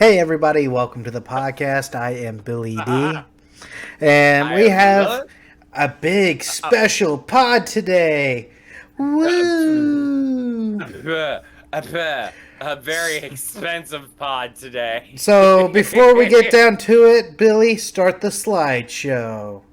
Hey everybody, welcome to the podcast. I am Billy D. And I we am have Lilith. a big special pod today. Woo! A very expensive pod today. So before we get down to it, Billy, start the slideshow.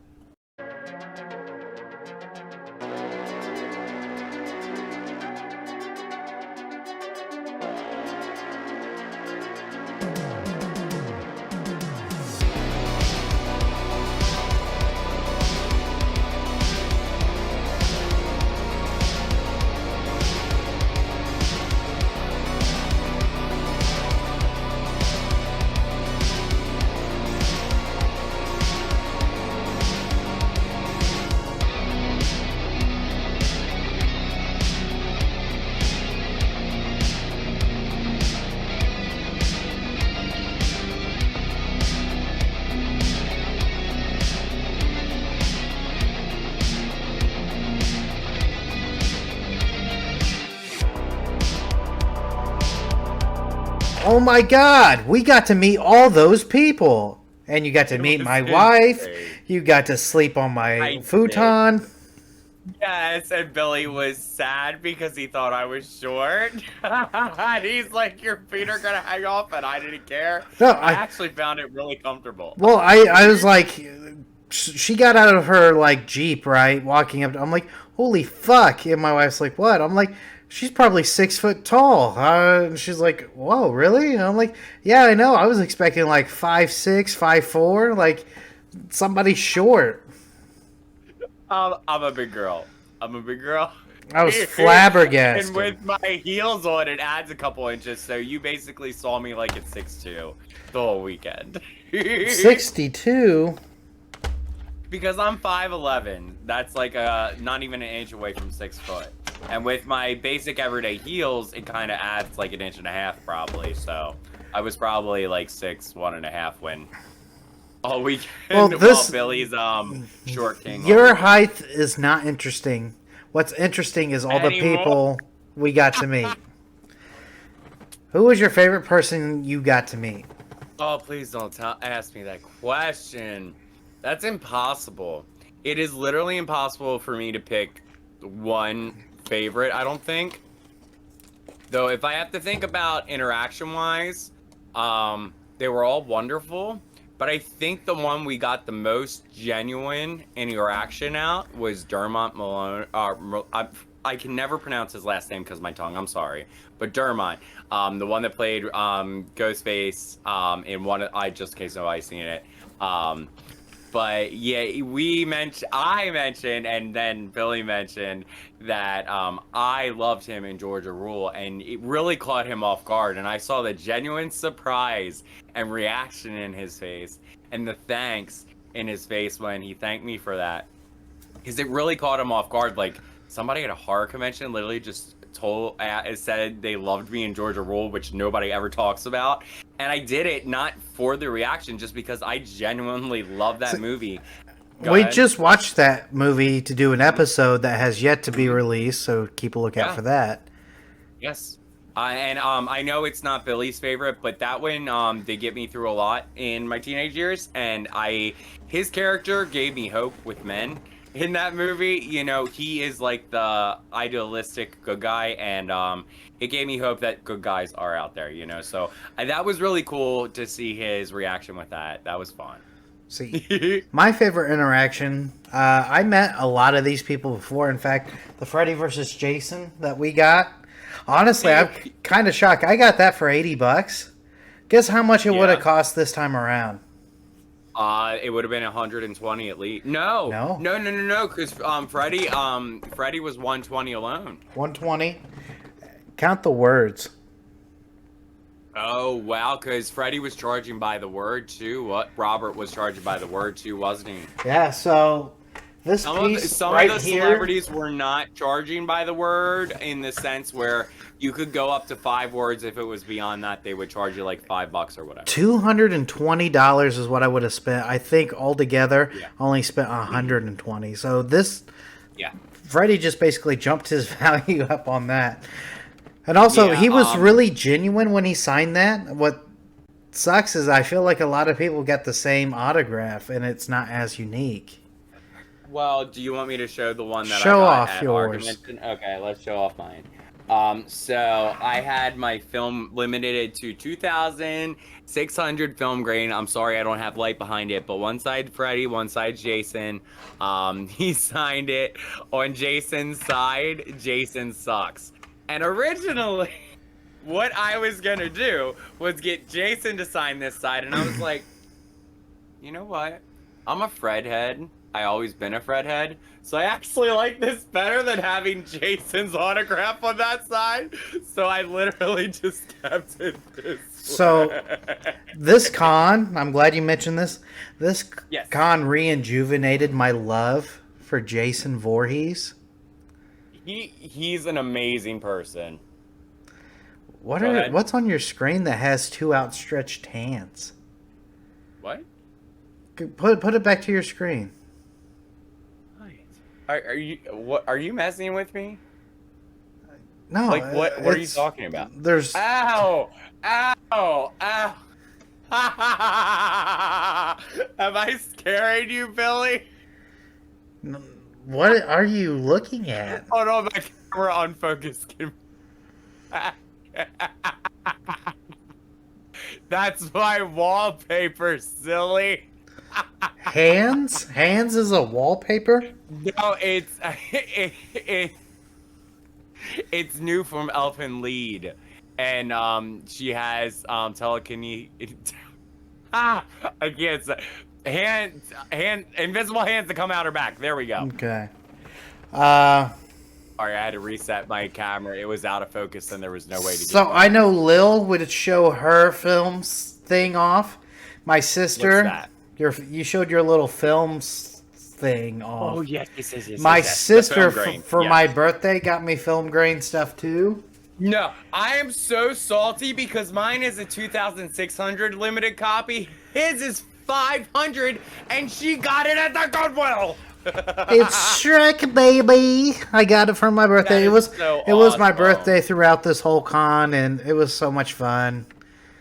Oh my god, we got to meet all those people. And you got to It meet was my wife. insane. You got to sleep on my I did. futon. Yes, and Billy was sad because he thought I was short. And he's like, "Your feet are gonna hang off," and I didn't care. No, I actually found it really comfortable. Well, I was like, she got out of her like Jeep, right, walking up. I'm like, holy fuck! And my wife's like, what? I'm like, she's probably 6 foot tall. And she's like, whoa, really? And I'm like, yeah, I know. I was expecting like 5'6", 5'4", like somebody short. I'm a big girl. I'm a big girl. I was And flabbergasted. with my heels on, it adds a couple inches. So you basically saw me like at 6'2" the whole weekend. 62. Because I'm 5'11", that's like not even an inch away from 6 foot. And with my basic everyday heels, it kind of adds like an inch and a half probably. So I was probably like 6'1.5" when all weekend. Well, While Billy's short king. all Your weekend. height is not interesting. What's interesting is all the Anymore. people we got to meet. Who was your favorite person you got to meet? Oh, please don't ask me that question. That's impossible. It is literally impossible for me to pick one favorite, I don't think. Though, if I have to think about interaction-wise, they were all wonderful. But I think the one we got the most genuine interaction out was Dermot Malone. I can never pronounce his last name because my tongue. I'm sorry, but Dermot, the one that played Ghostface in one. I just in case nobody's seen it. But yeah, I mentioned, and then Billy mentioned that I loved him in Georgia Rule, and it really caught him off guard. And I saw the genuine surprise and reaction in his face, and the thanks in his face when he thanked me for that, because it really caught him off guard. Like somebody at a horror convention literally just said they loved me in Georgia Rule, which nobody ever talks about. And I did it not for the reaction, just because I genuinely love that movie. Go We ahead. just watched that movie to do an episode that has yet to be released, so keep a lookout Yeah. for that. Yes. And I know it's not Billy's favorite, but that one did get me through a lot in my teenage years, and his character gave me hope with men in that movie. You know, he is like the idealistic good guy, and it gave me hope that good guys are out there, you know. So that was really cool to see his reaction with that. That was fun. See, my favorite interaction, I met a lot of these people before. In fact, the Freddy versus Jason that we got, honestly, I'm kind of shocked. I got that for $80. Guess how much it would have Yeah. cost this time around? It would have been 120 at least. No, No? no, because Freddie was 120 alone. 120. Count the words. Oh wow, because Freddie was charging by the word too. What Robert was charging by the word too, wasn't he? Yeah, so this piece Some right of the here. celebrities were not charging by the word, in the sense where you could go up to 5 words. If it was beyond that, they would charge you like $5 or whatever. $220 is what I would have spent. I think altogether, Yeah. I only spent 120. So this Yeah. Freddie just basically jumped his value up on that. And also, Yeah, he was really genuine when he signed that. What's sucks is I feel like a lot of people get the same autograph and it's not as unique. Well, do you want me to show the one that Show I got off at yours. Argument? Okay, let's show off mine. So I had my film limited to 2,600 film grain. I'm sorry I don't have light behind it, but one side Freddie, one side Jason. He signed it. On Jason's side, Jason sucks. And originally, what I was gonna do was get Jason to sign this side, and I was like, you know what? I'm a Fredhead. I always been a Fredhead. So I actually like this better than having Jason's autograph on that side. So I literally just kept it this So way. this con, I'm glad you mentioned this. This Yes. con rejuvenated my love for Jason Voorhees. He's an amazing person. What Go are ahead. what's on your screen that has two outstretched hands? What? Put it back to your screen. Are you messing with me? No, Like what are you it's- talking about? There's Ow! Ow! Ow! Am I scaring you, Billy? what are you looking at? Oh no, my camera unfocused. That's my wallpaper, silly. Hands? Hands is a wallpaper? No, it's new from Elfin Lead, and she has telekinesis. I can't say invisible hands to come out her back. There we go. Okay. Sorry, I had to reset my camera. It was out of focus, and there was no way to. So I know Lil would show her films thing off. My sister, What's that? you showed your little films thing off. Oh yes. My yes. The sister film grain, for yes. my birthday got me film grain stuff too. No, I am so salty because mine is a 2,600 limited copy. His is 500, and she got it at the Goodwill. It's Shrek, baby. I got it for my birthday. That It was is so it was my awesome. birthday throughout this whole con, and it was so much fun.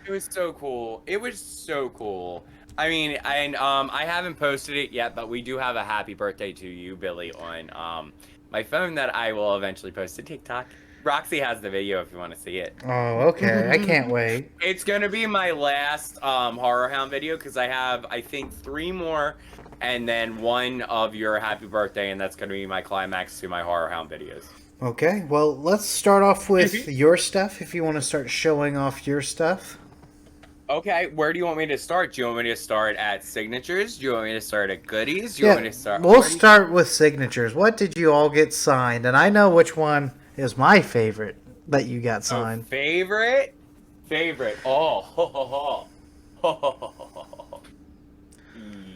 It was so cool. It was so cool. I mean, and I haven't posted it yet, but we do have a happy birthday to you, Billy, on my phone that I will eventually post to TikTok. Roxy has the video if you want to see it. Oh, okay. I can't wait. It's gonna be my last Horror Hound video because I have, I think, 3 more, and then one of your happy birthday, and that's gonna be my climax to my Horror Hound videos. Okay, well, let's start off with your stuff if you want to start showing off your stuff. Okay, where do you want me to start? Do you want me to start at signatures? Do you want me to start at goodies? Do you want me to start? we'll where do you- start with signatures. What did you all get signed? And I know which one is my favorite that you got Oh, signed. favorite. Oh, ho, ho, ho. Ho, ho, ho, ho, ho.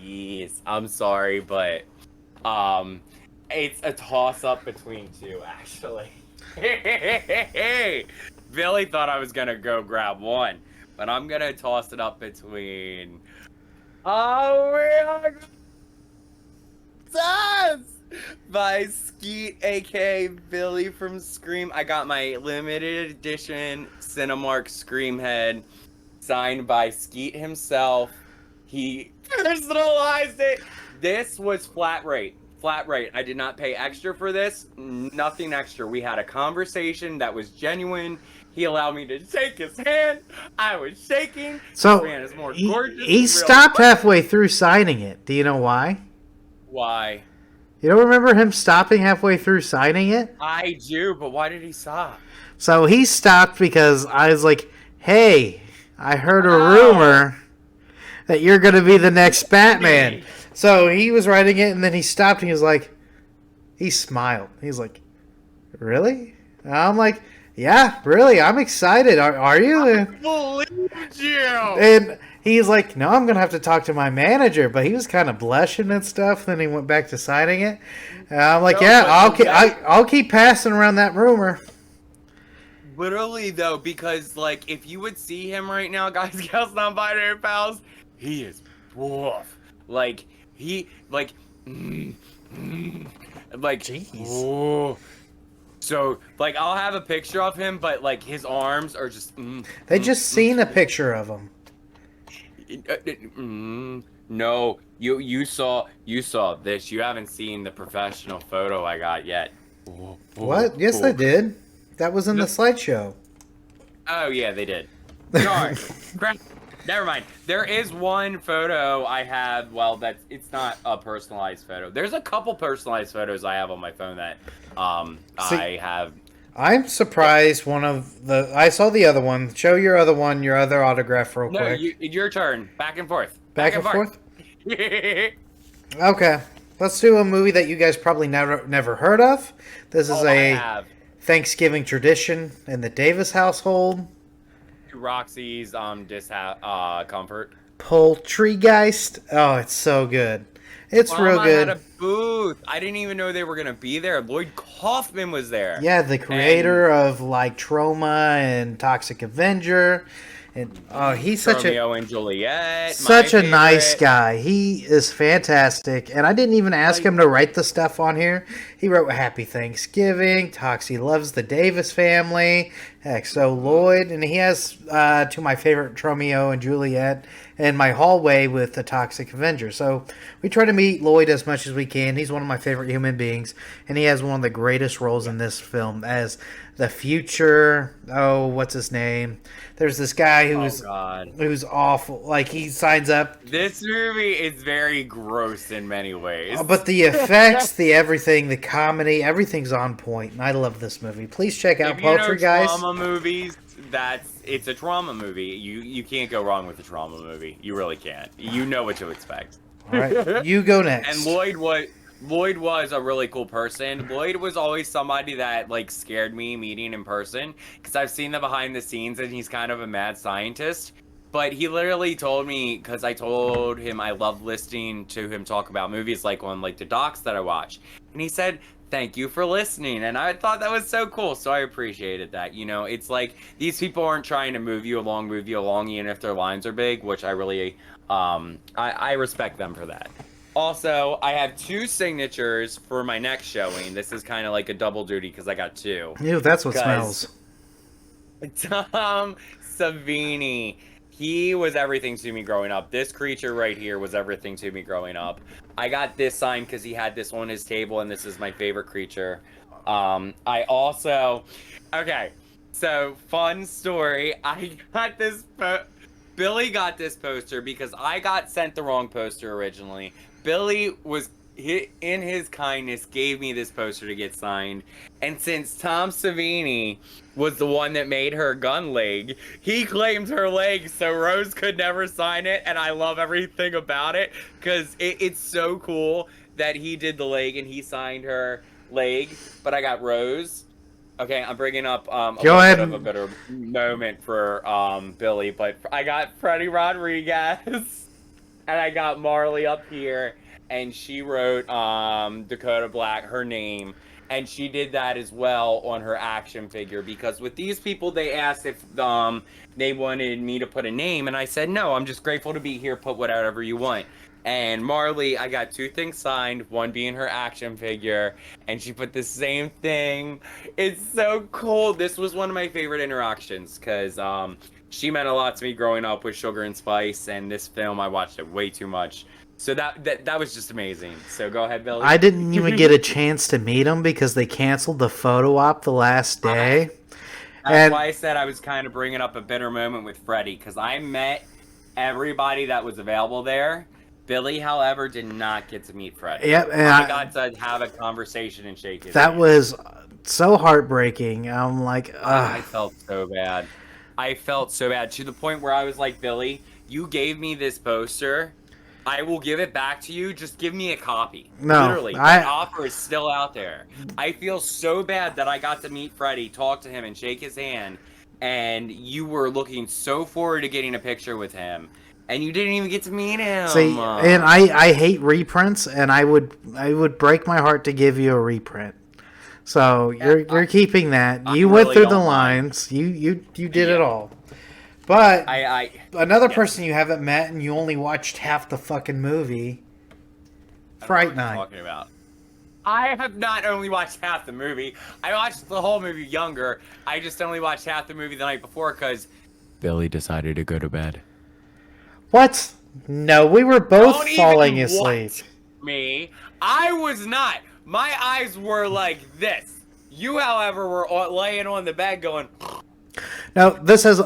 Yes, I'm sorry, but it's a toss up between 2 actually. Billy thought I was gonna go grab one, but I'm gonna toss it up between. Oh, we are by Skeet, aka Billy from Scream. I got my limited edition Cinemark Scream head signed by Skeet himself. He personalized it. This was flat rate. Flat rate. I did not pay extra for this. Nothing extra. We had a conversation that was genuine. He allowed me to shake his hand. I was shaking. So This man is more gorgeous in he real stopped life. halfway through signing it. Do you know why? Why? You don't remember him stopping halfway through signing it? I do, but why did he stop? So he stopped because I was like, hey, I heard a Wow. rumor that you're going to be the next Batman. So he was writing it, and then he stopped, and he was like, he smiled. He's like, really? And I'm like, yeah, really, I'm excited. Are you? Believed you. And he's like, no, I'm going to have to talk to my manager. But he was kind of blushing and stuff. Then he went back to signing it. And I'm like, No, yeah, but I'll keep passing around that rumor. Literally though, because like if you would see him right now, guys, gals, non-binary pals, he is woof. Like he like like Jeez. ooh. So like I'll have a picture of him, but like his arms are just They just seen a picture of him. No, you saw this. You haven't seen the professional photo I got yet. Oh, oh, What? Yes, I oh. did. That was in the No, slideshow. oh yeah, they did. Darn. Crap. Never mind. There is one photo I have. Well, it's not a personalized photo. There's a couple personalized photos I have on my phone that See, I have. I'm surprised one of the. I saw the other one. Show your other one, your other autograph, real No, quick. your turn. Back and forth. Back Back and and forth. forth? Okay. Let's do a movie that you guys probably never heard of. This is Oh, I a have Thanksgiving tradition in the Davis household. Roxy's comfort. Poultrygeist. Oh, it's so good. It's real Mama had good. a booth. I didn't even know they were gonna be there. Lloyd Kaufman was there. Yeah, the And creator of like Trauma and Toxic Avenger, and oh, he's Romeo and Juliet, my such a nice favorite. guy. He is fantastic, and I didn't even ask Like, him to write the stuff on here. He wrote "Happy Thanksgiving." Toxie loves the Davis family. Heck, so Lloyd, and he has to my favorite Romeo and Juliet in my hallway with the Toxic Avenger. So we try to meet Lloyd as much as we can. He's one of my favorite human beings, and he has one of the greatest roles in this film as the future. Oh, what's his name? There's this guy oh God. who's awful. Like he signs up, This movie is very gross in many ways. but the effects, the everything, the comedy, everything's on point, and I love this movie. Please check out If you know Poultry Guys. trauma movies, it's a trauma movie. You can't go wrong with a trauma movie. You really can't. You know what to expect. All right, you go And next. Lloyd was a really cool person. Lloyd was always somebody that like scared me meeting in person because I've seen the behind the scenes and he's kind of a mad scientist. But he literally told me because I told him I love listening to him talk about movies like on like the docs that I watch, and he said thank you for listening, and I thought that was so cool. So I appreciated that. You know, it's like these people aren't trying to move you along, even if their lines are big, which I really I respect them for that. Also, I have two signatures for my next showing. This is kind of like a double duty because I got two. Ew, that's what Because smells. Tom Savini, he was everything to me growing up. This creature right here was everything to me growing up. I got this sign because he had this on his table, and this is my favorite creature. I also, okay, so fun story. I got this. Billy got this poster because I got sent the wrong poster originally. Billy was in his kindness gave me this poster to get signed, and since Tom Savini was the one that made her gun leg, he claimed her leg so Rose could never sign it, and I love everything about it because it's so cool that he did the leg and he signed her leg, but I got Rose. Okay, I'm bringing up a Go little ahead. bit of a better moment for Billy, but I got Freddie Rodriguez and I got Marley up here, and she wrote Dakota Black, her name, and she did that as well on her action figure because with these people they asked if they wanted me to put a name, and I said no, I'm just grateful to be here, put whatever you want. And Marley, I got two things signed, one being her action figure, and she put the same thing. It's so cool. This was one of my favorite interactions because she meant a lot to me growing up with Sugar and Spice, and this film I watched it way too much. So that was just amazing. So go ahead, Billy. I didn't even get a chance to meet him because they canceled the photo op the last day. That's And why I said I was kind of bringing up a bitter moment with Freddie because I met everybody that was available there. Billy, however, did not get to meet Freddie. yep, and I got to have a conversation and shake his that hand. was so heartbreaking. I'm like, I ugh. felt so bad. I felt so bad to the point where I was like, Billy, you gave me this poster. I will give it back to you. Just give me a copy. No, Literally, that offer is still out there. I feel so bad that I got to meet Freddie, talk to him, and shake his hand, and you were looking so forward to getting a picture with him, and you didn't even get to meet him. See, and I hate reprints, and I would break my heart to give you a reprint. So you're keeping that. I You went really through the don't mind. lines. You did it Yeah. all. But I another yeah. person you haven't met, and you only watched half the fucking movie. I don't know Fright what Night. you're talking about. I have not only watched half the movie. I watched the whole movie younger. I just only watched half the movie the night before because Billy decided to go to bed. What? No, we were both Don't falling even asleep. what me. I was not. My eyes were like this. You, however, were laying on the bed going. No, this is.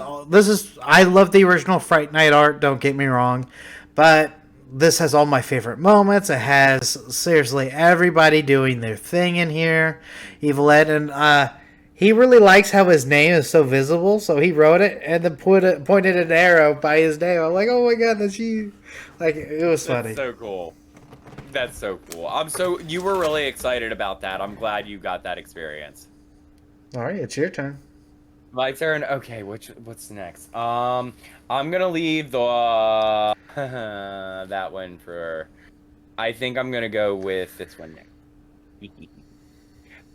I love the original Fright Night art. Don't get me wrong, but this has all my favorite moments. It has seriously everybody doing their thing in here. Evil Ed, and he really likes how his name is so visible, so he wrote it and then pointed an arrow by his name. I'm like, oh my god, that's you! Like it was That's funny. so cool. That's so cool. You were really excited about that. I'm glad you got that experience. All right, it's your turn. My turn. Okay, what's next? I'm gonna leave the that one for. I think I'm gonna go with this one next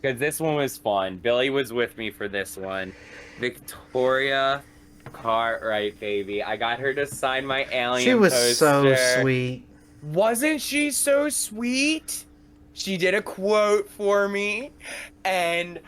because this one was fun. Billy was with me for this one. Victoria Cartwright, baby. I got her to sign my alien She was poster. so sweet. Wasn't she so sweet? She did a quote for me, and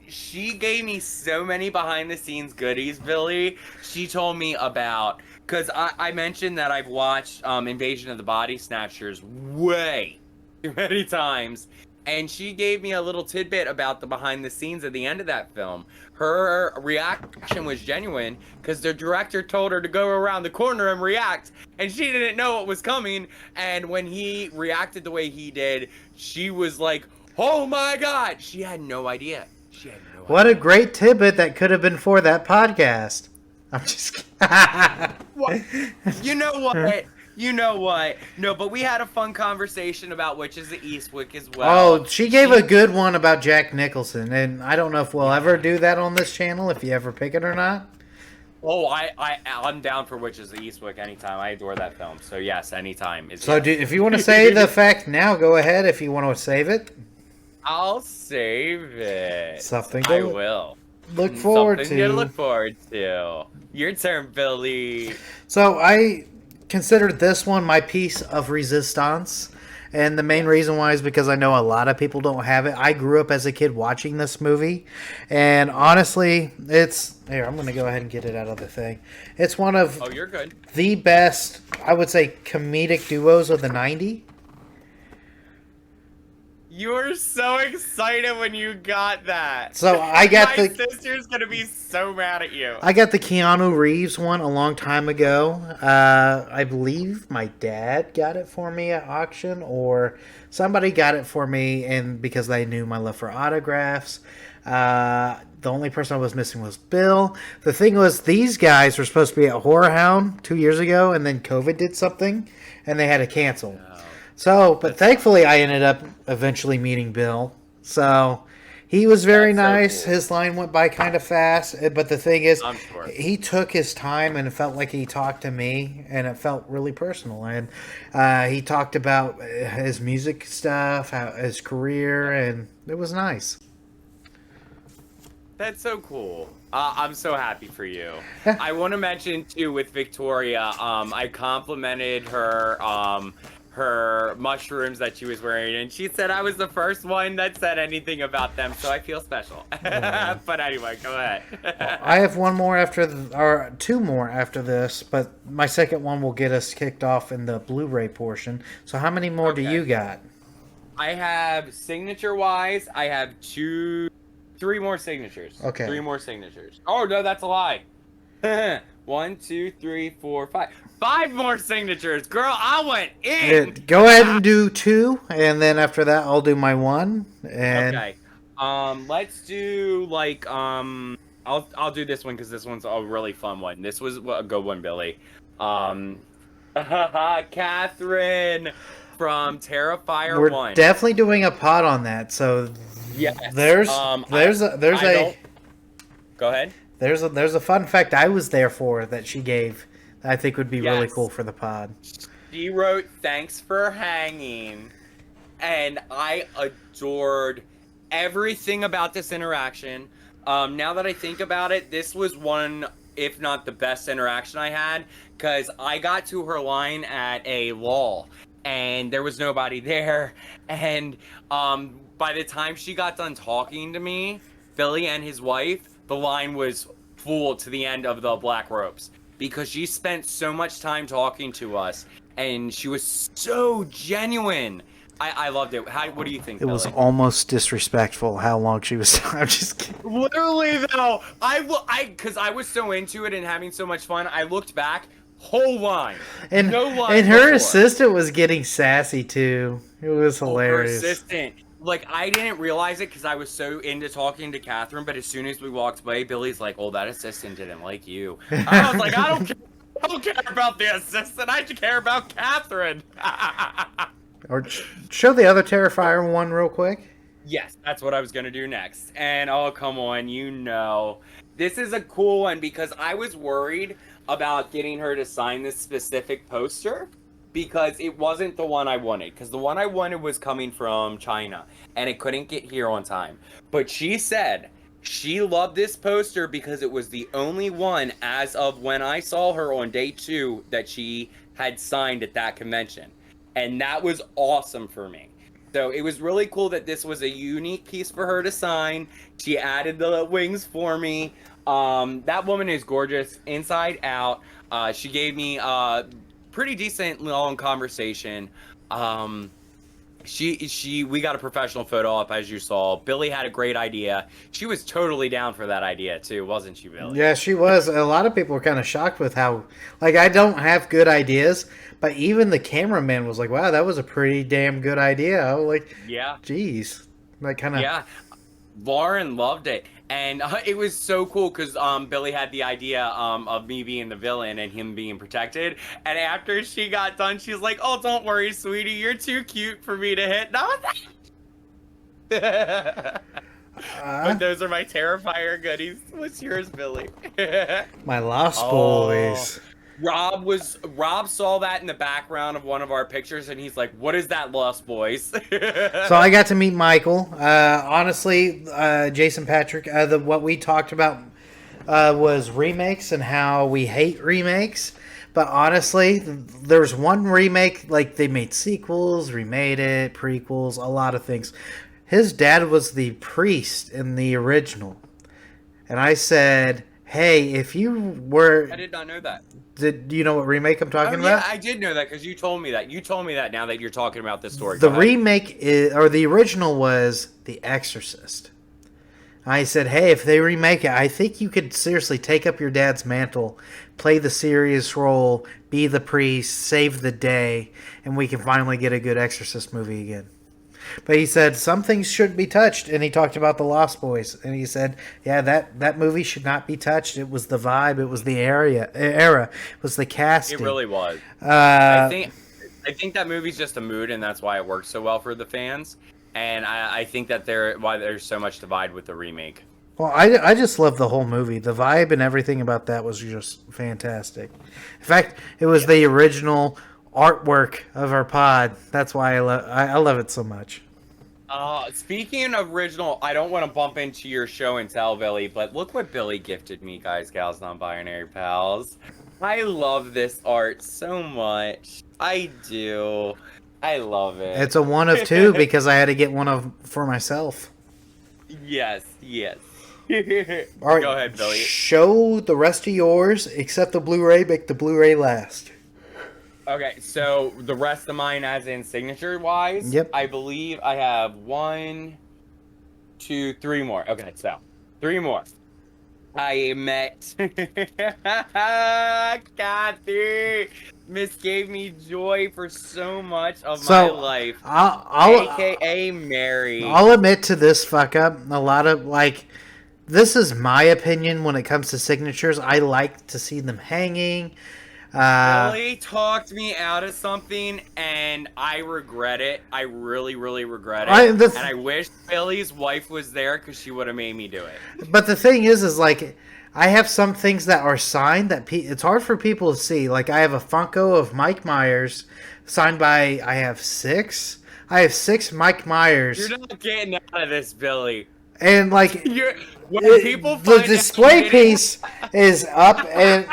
she gave me so many behind the scenes goodies, Billy. She told me about, because I mentioned that I've watched Invasion of the Body Snatchers way too many times, and she gave me a little tidbit about the behind the scenes at the end of that film. Her reaction was genuine because the director told her to go around the corner and react, and she didn't know what was coming. And when he reacted the way he did, she was like, "Oh my God!" She had no idea. She had no What a idea. great tidbit that could have been for that podcast. I'm just kidding. What? You know what? You know what? No, but we had a fun conversation about Witches of Eastwick as well. Oh, she gave a good one about Jack Nicholson, and I don't know if we'll ever do that on this channel, if you ever pick it or not. Oh, I'm down for Witches of Eastwick anytime. I adore that film. So yes, anytime. So Yes. if you want to say the fact now, go ahead. If you want to save it, I'll save it. Something I to will. look forward Something to. to look forward to. Your turn, Billy. So I considered this one my piece of resistance. And the main reason why is because I know a lot of people don't have it. I grew up as a kid watching this movie. And honestly, it's... Here, I'm going to go ahead and get it out of the thing. It's one of Oh, you're good. the best, I would say, comedic duos of the 90s. You were so excited when you got that. So I got My the... sister's gonna be so mad at you. I got the Keanu Reeves one a long time ago. I believe my dad got it for me at auction, or somebody got it for me, and because they knew my love for autographs. The only person I was missing was Bill. The thing was, these guys were supposed to be at Horror Hound 2 years ago, and then COVID did something, and they had to cancel. So, but thankfully, I ended up eventually meeting Bill. So, he was very That's so nice. cool. His line went by kind of fast. But the thing is, I'm sure. he took his time and it felt like he talked to me, and it felt really personal. And he talked about his music stuff, his career, and it was nice. That's so cool. I'm so happy for you. I want to mention too with Victoria. I complimented her. Her mushrooms that she was wearing, and she said I was the first one that said anything about them, so I feel special. But anyway, go ahead. I have one more or two more after this, but my second one will get us kicked off in the Blu-ray portion. So how many more do you got? I have signature-wise, I have three more signatures. Okay. 3 more signatures. Oh no, that's a lie. 1, 2, 3, 4, 5. 5 more signatures, girl. I went in. Go ahead and do 2, and then after that, I'll do my 1. And Okay. Let's do like I'll do this one because this one's a really fun one. This was a good one, Billy. Catherine from Terrifier we're 1. definitely doing a pod on that. So Yes. there's I Go ahead. there's a fun fact I was there for that she gave that I think would be really Yes. cool for the pod. She wrote "Thanks for hanging," and I adored everything about this interaction. Now that I think about it, this was one, if not the best interaction I had, because I got to her line at a lull, and there was nobody there. And by the time she got done talking to me, Billy and his wife, the line was full to the end of the black ropes. because she spent so much time talking to us, and she was so genuine. I loved it. What do you think, It was Billy? almost disrespectful how long she was. I'm just kidding. Literally though, because I was so into it and having so much fun, I looked back, whole line, And no line. and her before. assistant was getting sassy too. It was Her hilarious. assistant. Like, I didn't realize it because I was so into talking to Catherine, but as soon as we walked away, Billy's like, "Oh, that assistant didn't like you." I was like, I don't care about the assistant. I care about Catherine. Or show the other Terrifier one real quick. Yes, that's what I was gonna do next. And oh, come on, this is a cool one because I was worried about getting her to sign this specific poster because it wasn't the one I wanted. Because the one I wanted was coming from China and it couldn't get here on time. But she said she loved this poster because it was the only one as of when I saw her on day 2 that she had signed at that convention. And that was awesome for me. So it was really cool that this was a unique piece for her to sign. She added the wings for me. That woman is gorgeous inside out. She gave me a pretty decent long conversation. We got a professional photo up, as you saw. Billy had a great idea. She was totally down for that idea too, wasn't she, Billy? Yeah, she was. A lot of people were kind of shocked with how, like, I don't have good ideas, but even the cameraman was like, "Wow, that was a pretty damn good idea." I was like, Yeah. "Geez," that kind of. Yeah. Lauren loved it, and it was so cool because Billy had the idea of me being the villain and him being protected. And after she got done, she's like, "Oh, don't worry, sweetie, you're too cute for me to hit." And I was like, but those are my Terrifier goodies. What's yours, Billy? My Lost Boys. Rob saw that in the background of one of our pictures, and he's like, "What is that, Lost Boys?" So I got to meet Michael. Honestly, Jason Patrick, what we talked about was remakes and how we hate remakes. But honestly, there's one remake, like they made sequels, remade it, prequels, a lot of things. His dad was the priest in the original. And I said, "Hey, if you were..." I did not know that. Do you know what remake I'm talking Yeah, about? I did know that because you told me that. You told me that now that you're talking about this story. The remake or the original was The Exorcist. I said, "Hey, if they remake it, I think you could seriously take up your dad's mantle, play the serious role, be the priest, save the day, and we can finally get a good Exorcist movie again." But he said some things shouldn't be touched, and he talked about the Lost Boys, and he said, "Yeah, that movie should not be touched. It was the vibe, it was the era, it was the casting. It really was. I think that movie's just a mood, and that's why it works so well for the fans. And I think that why there's so much divide with the remake. Well, I just love the whole movie. The vibe and everything about that was just fantastic. In fact, it was the original artwork of our pod. That's why I love it so much. Speaking of original, I don't want to bump into your show and tell, Billy, but look what Billy gifted me, guys, gals, non-binary pals. I love this art so much. I do. I love it. It's a one of two because I had to get one for myself. Yes. All right, go ahead, Billy. Show the rest of yours except the Blu-ray. Make the Blu-ray last. Okay, so the rest of mine, as in signature-wise, Yep. I believe I have 1, 2, 3 more. Okay, so 3 more. I met Kathy. Miss gave me joy for so much of my life. AKA Mary. I'll admit to this fuck up. A lot of this is my opinion when it comes to signatures. I like to see them hanging. Billy talked me out of something, and I regret it. I really, really regret it. And I wish Billy's wife was there because she would have made me do it. But the thing is like, I have some things that are signed that it's hard for people to see. Like, I have a Funko of Mike Myers signed by, I have 6 Mike Myers. You're not getting out of this, Billy. And like, the display piece is up and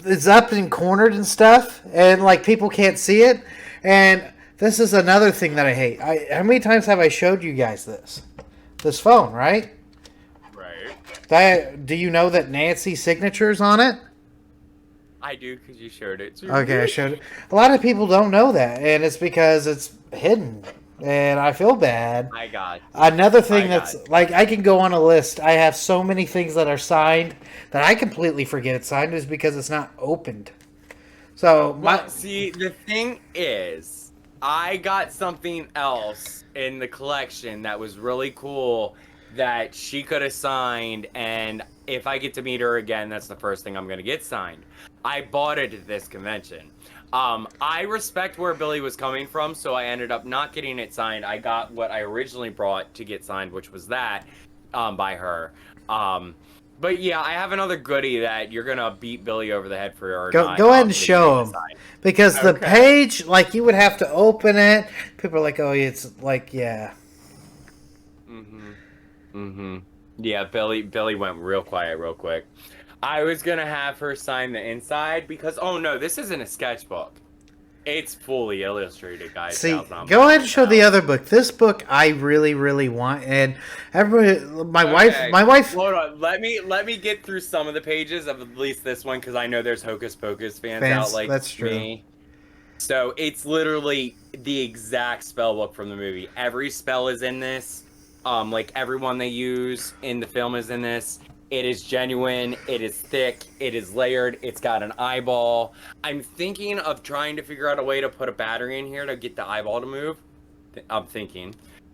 it's up and cornered and stuff, and like people can't see it. And this is another thing that I hate. How many times have I showed you guys this phone, right? Right. Do you know that Nancy's signature's on it? I do because you showed it to Okay, I me. showed it. A lot of people don't know that, and it's because it's hidden, and I feel bad. I got you. Another thing I got that's you. like I can go on a list. I have so many things that are signed that I completely forget it's signed is because it's not opened. So my Well, see, the thing is, I got something else in the collection that was really cool that she could have signed, and if I get to meet her again, that's the first thing I'm gonna get signed. I bought it at this convention. I respect where Billy was coming from, so I ended up not getting it signed. I got what I originally brought to get signed, which was that, by her. Um, but yeah, I have another goodie that you're gonna beat Billy over the head for or not go ahead and getting it show them signed. because the Okay. page like you would have to open it. People are like, oh, it's like yeah. Mm-hmm. Mm-hmm. Yeah, Billy went real quiet real quick. I was gonna have her sign the inside because oh no, this isn't a sketchbook. It's fully illustrated, guys, See, gals, go ahead non-binary and show the pals. other book. This book I really, really want, and everybody, Okay. my wife, Hold on. Let me get through some of the pages of at least this one because I know there's Hocus Pocus fans out fans. like That's true. me. So it's literally the exact spell book from the movie. Every spell is in this. Like everyone they use in the film is in this. It is genuine. It is thick. It is layered. It's got an eyeball. I'm thinking of trying to figure out a way to put a battery in here to get the eyeball to move. I'm thinking.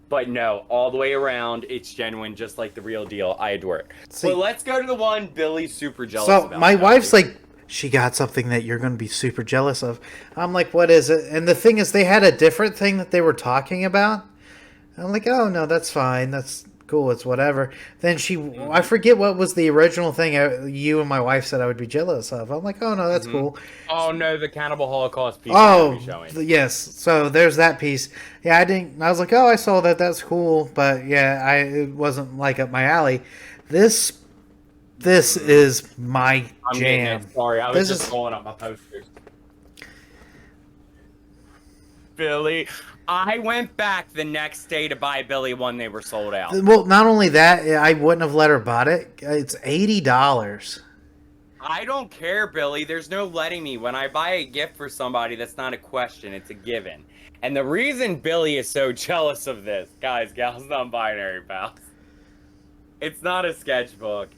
But no, all the way around, it's genuine, just like the real deal. I adore it. But See, let's go to the one Billy's super jealous so about, my shall wife's we? like, she got something that you're going to be super jealous of. I'm like, what is it? And the thing is, they had a different thing that they were talking about. I'm like, oh no, that's fine. That's cool. It's whatever. Then I Mm-hmm. forget what was the original thing you and my wife said I would be jealous of. I'm like, oh no, that's Mm-hmm. cool. Oh no, the Cannibal Holocaust piece I'm gonna be Oh, showing. yes. So there's that piece. Yeah, I didn't. I was like, oh, I saw that. That's cool. But yeah, it wasn't like up my alley. This this Mm-hmm. is my I'm getting it. jam. Sorry, I was This just is pulling up my posters. Billy, I went back the next day to buy Billy one. They were sold out. well. Not only that, I wouldn't have let her bought it. It's $80. I don't care, Billy. There's no letting me. When I buy a gift for somebody, that's not a question, it's a given. And the reason Billy is so jealous of this, guys, gals, non-binary pals, it's not a sketchbook.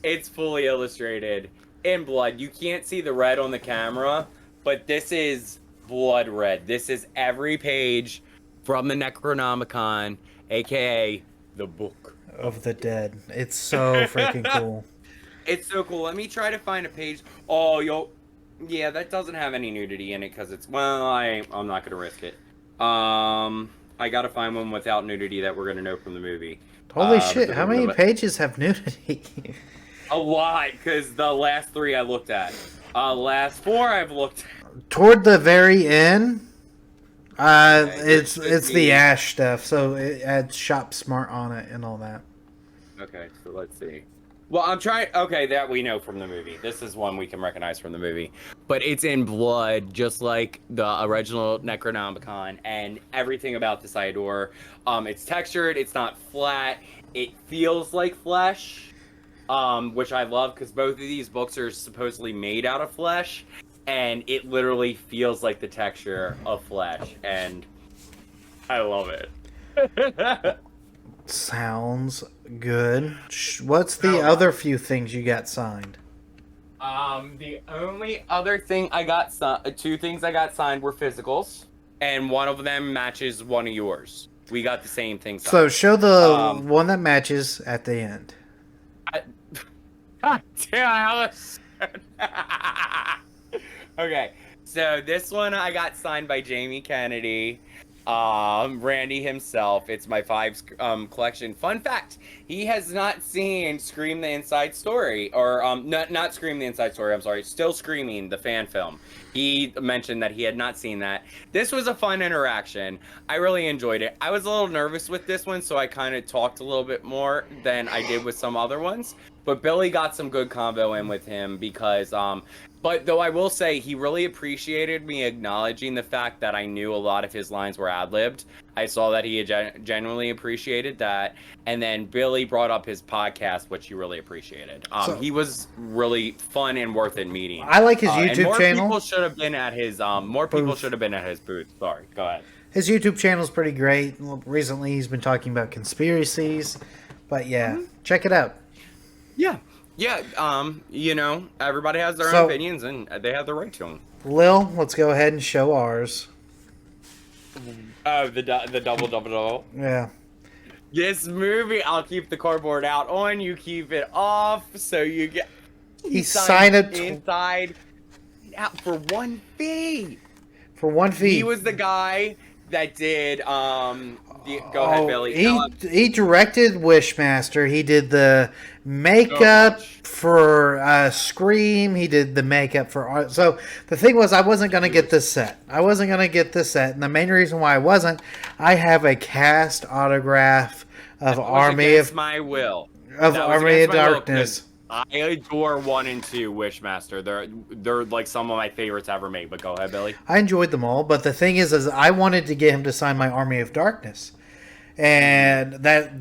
It's fully illustrated in blood. You can't see the red on the camera, but this is blood red. This is every page from the Necronomicon, aka the book. Of the dead. It's so freaking cool. It's so cool. Let me try to find a page. Oh, yo, yeah, that doesn't have any nudity in it because it's well, I'm not gonna risk it. I gotta find one without nudity that we're gonna know from the movie. Holy shit! Because How I'm gonna many pages have nudity? a lot because the last three I looked at. Last four I've looked Toward the very end, at. Okay, there should it's the be. Ash stuff, so it adds shop smart on it and all that. Okay, so let's see. Well, I'm trying. Okay, that we know from the movie. This is one we can recognize from the movie. But it's in blood, just like the original Necronomicon, and everything about this I adore. It's textured. It's not flat. It feels like flesh, which I love because both of these books are supposedly made out of flesh, and it literally feels like the texture of flesh, and I love it. Sounds good. What's the Oh, other few things you got signed? The only other thing I got, two things I got signed were physicals, and one of them matches one of yours. We got the same thing So signed. show the Um, one that matches at the end. I, God damn, okay, so this one I got signed by Jamie Kennedy, Randy himself. It's my five collection. Fun fact: he has not seen Scream the Inside Story, or not Scream the Inside Story. I'm sorry, Still Screaming the fan film. He mentioned that he had not seen that. This was a fun interaction. I really enjoyed it. I was a little nervous with this one, so I kind of talked a little bit more than I did with some other ones. but Billy got some good convo in with him because but though I will say he really appreciated me acknowledging the fact that I knew a lot of his lines were ad-libbed. I saw that he genuinely appreciated that. And then Billy brought up his podcast, which he really appreciated. He was really fun and worth it meeting. I like his YouTube and more channel. People should have been at his more people should have been at his booth. Sorry, go ahead. His YouTube channel is pretty great. Recently, he's been talking about conspiracies, but yeah, check it out. Yeah, you know, everybody has their own opinions, and they have the right to them. Lil, let's go ahead and show ours. Oh, the double. Yeah. This movie, I'll keep the cardboard out on. You keep it off, so you get. He signed it inside out for 1 fee. For 1 fee. He was the guy that did. Go ahead, Billy. He directed Wishmaster. He did the makeup for Scream. He did the makeup for. So the thing was, I wasn't going to get this set. And the main reason why I wasn't, I have a cast autograph of Army of my will. Of Army of Darkness. I adore 1 and 2 Wishmaster. They're like some of my favorites ever made. But go ahead, Billy. I enjoyed them all, but the thing is I wanted to get him to sign my Army of Darkness, and that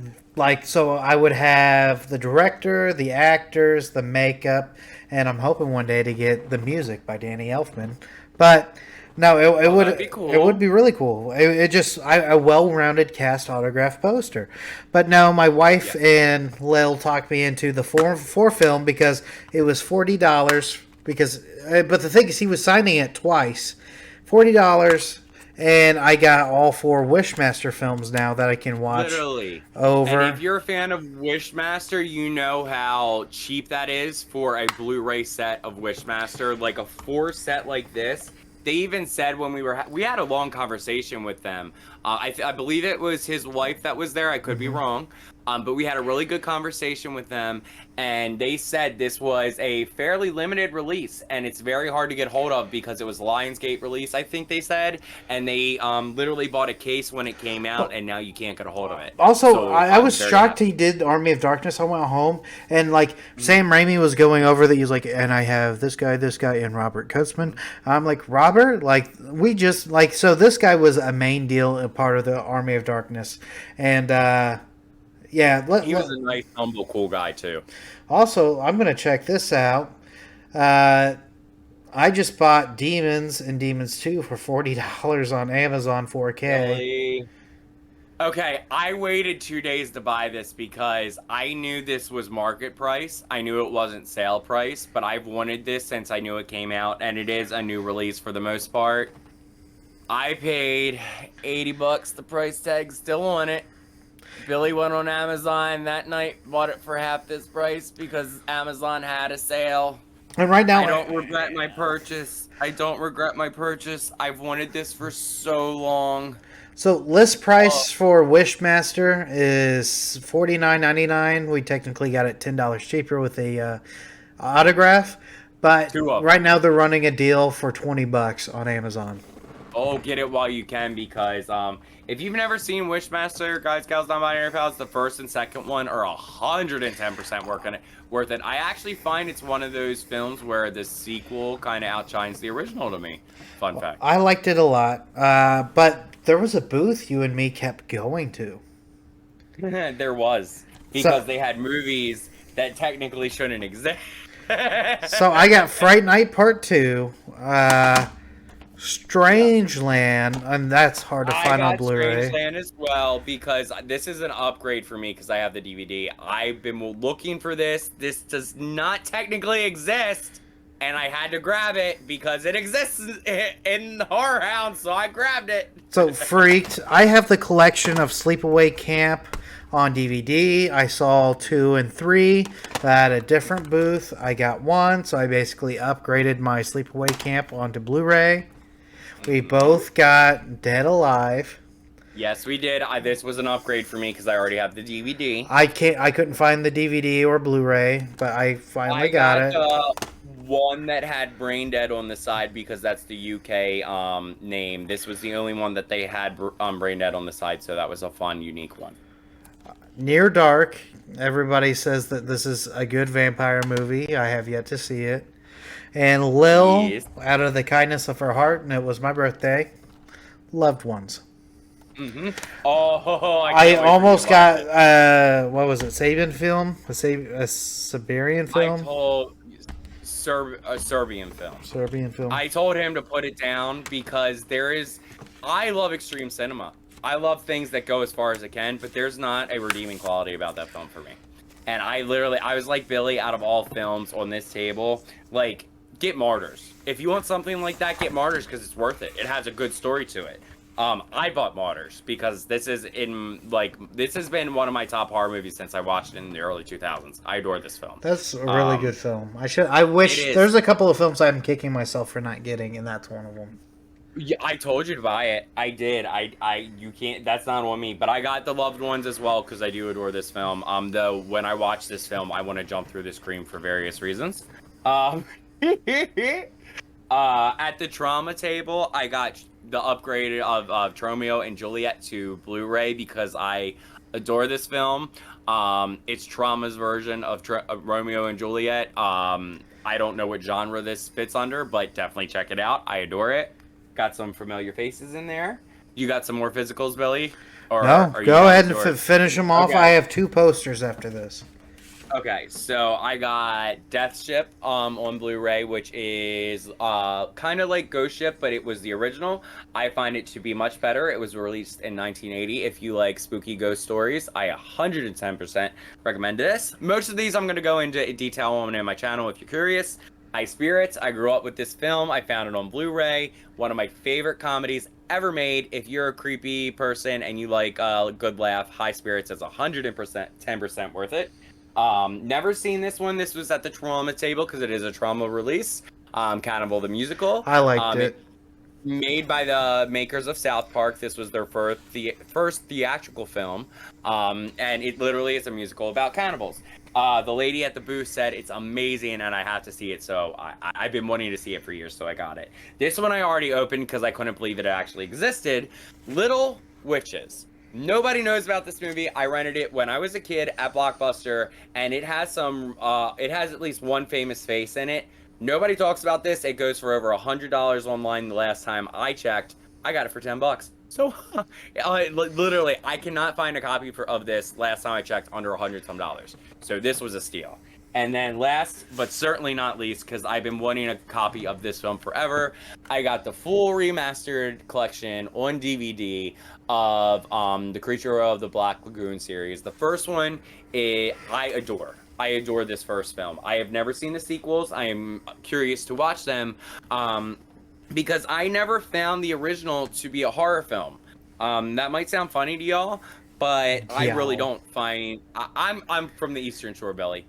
so I would have the director, the actors, the makeup, and I'm hoping one day to get the music by Danny Elfman. But no, it would be cool. It would be really cool. It just a well-rounded cast autograph poster. But no, my wife and Lil talked me into the 4 film because it was $40. But the thing is, he was signing it twice, $40, and I got all 4 Wishmaster films now that I can watch. Literally. Over. And if you're a fan of Wishmaster, you know how cheap that is for a Blu-ray set of Wishmaster, like a 4 set like this. They even said when we had a long conversation with them. I believe it was his wife that was there. I could be wrong. But we had a really good conversation with them, and they said this was a fairly limited release, and it's very hard to get hold of because it was Lionsgate release, I think they said, and they literally bought a case when it came out, and now you can't get a hold of it. Also, so, I was shocked he did Army of Darkness. I went home, and Sam Raimi was going over that. He was like, and I have this guy, and Robert Kurtzman. I'm like, Robert? We just, so this guy was a main deal, a part of the Army of Darkness, and, yeah, he was a nice, humble, cool guy too. Also, I'm gonna check this out. I just bought Demons and Demons 2 for $40 on Amazon 4K. Really? Okay, I waited 2 days to buy this because I knew this was market price. I knew it wasn't sale price, but I've wanted this since I knew it came out, and it is a new release for the most part. I paid $80. The price tag's still on it. Billy went on Amazon that night, bought it for half this price because Amazon had a sale. And right now, I don't regret my purchase. I've wanted this for so long. So list price for Wishmaster is $49.99. We technically got it $10 cheaper with a autograph, but right now they're running a deal for $20 on Amazon. Oh, get it while you can because if you've never seen Wishmaster, guys, gals, non-binary pals, the first and second one are 110% worth it. I actually find it's one of those films where the sequel kind of outshines the original to me. Fun fact. I liked it a lot, but there was a booth you and me kept going to. There was, because they had movies that technically shouldn't exist. So I got Fright Night Part 2, Strangeland, and that's hard to find on Blu-ray. Strangeland as well because this is an upgrade for me because I have the DVD. I've been looking for this. This does not technically exist, and I had to grab it because it exists in Horror Hound, so I grabbed it. So Freaked. I have the collection of Sleepaway Camp on DVD. I saw 2 and 3 at a different booth. I got 1, so I basically upgraded my Sleepaway Camp onto Blu-ray. We both got Dead Alive. Yes, we did. This was an upgrade for me because I already have the DVD. I couldn't find the DVD or Blu-ray, but I finally got it. One that had Brain Dead on the side because that's the UK name. This was the only one that they had Brain Dead on the side, so that was a fun, unique one. Near Dark. Everybody says that this is a good vampire movie. I have yet to see it. And Lil, Yes. out of the kindness of her heart, and it was my birthday. Loved Ones. Mm-hmm. Oh, I I can't wait for you to almost watch got it. what was it? Sabian film? A Siberian I film? told a Serbian film. Serbian film. I told him to put it down because I love extreme cinema. I love things that go as far as it can, but there's not a redeeming quality about that film for me. And I was like Billy out of all films on this table, like, get Martyrs. If you want something like that, get Martyrs because it's worth it. It has a good story to it. I bought Martyrs because this has been one of my top horror movies since I watched it in the early 2000s. I adore this film. That's a really good film. I It wish is. there's a couple of films I'm kicking myself for not getting, and that's one of them. Yeah, I told you to buy it. I did. You can't. That's not on me. But I got The Loved Ones as well because I do adore this film. Though when I watch this film, I want to jump through the screen for various reasons. Um, at the trauma table, I got the upgrade of Tromeo and Juliet to Blu-ray because I adore this film. It's Trauma's version of Romeo and Juliet. I don't know what genre this fits under, but definitely check it out. I adore it. Got some familiar faces in there. You got some more physicals, Billy? Or No, are you go done ahead with and yours? finish them off. Okay. I have 2 posters after this. Okay, so I got Death Ship on Blu-ray, which is kind of like Ghost Ship, but it was the original. I find it to be much better. It was released in 1980. If you like spooky ghost stories, I 110% recommend this. Most of these I'm going to go into detail on in my channel if you're curious. High Spirits, I grew up with this film. I found it on Blu-ray. One of my favorite comedies ever made. If you're a creepy person and you like a good laugh, High Spirits is 100%, 10% worth it. Never seen this one. This was at the trauma table because it is a trauma release. Cannibal the Musical. I liked It it. made by the makers of South Park. This was their first theatrical film. And it literally is a musical about cannibals. The lady at the booth said it's amazing and I have to see it. So I've been wanting to see it for years, so I got it. This one I already opened because I couldn't believe it actually existed. Little Witches. Nobody knows about this movie. I rented it when I was a kid at Blockbuster, and it has it has at least one famous face in it. Nobody talks about this. It goes for over $100 online the last time I checked. I got it for $10. So, literally, I cannot find a copy of this last time I checked under $100 some. So this was a steal. And then last, but certainly not least, because I've been wanting a copy of this film forever, I got the full remastered collection on DVD of The Creature of the Black Lagoon series. The first one, I adore. I adore this first film. I have never seen the sequels. I am curious to watch them because I never found the original to be a horror film. That might sound funny to y'all, but I really don't find. I'm from the Eastern Shore, Belly.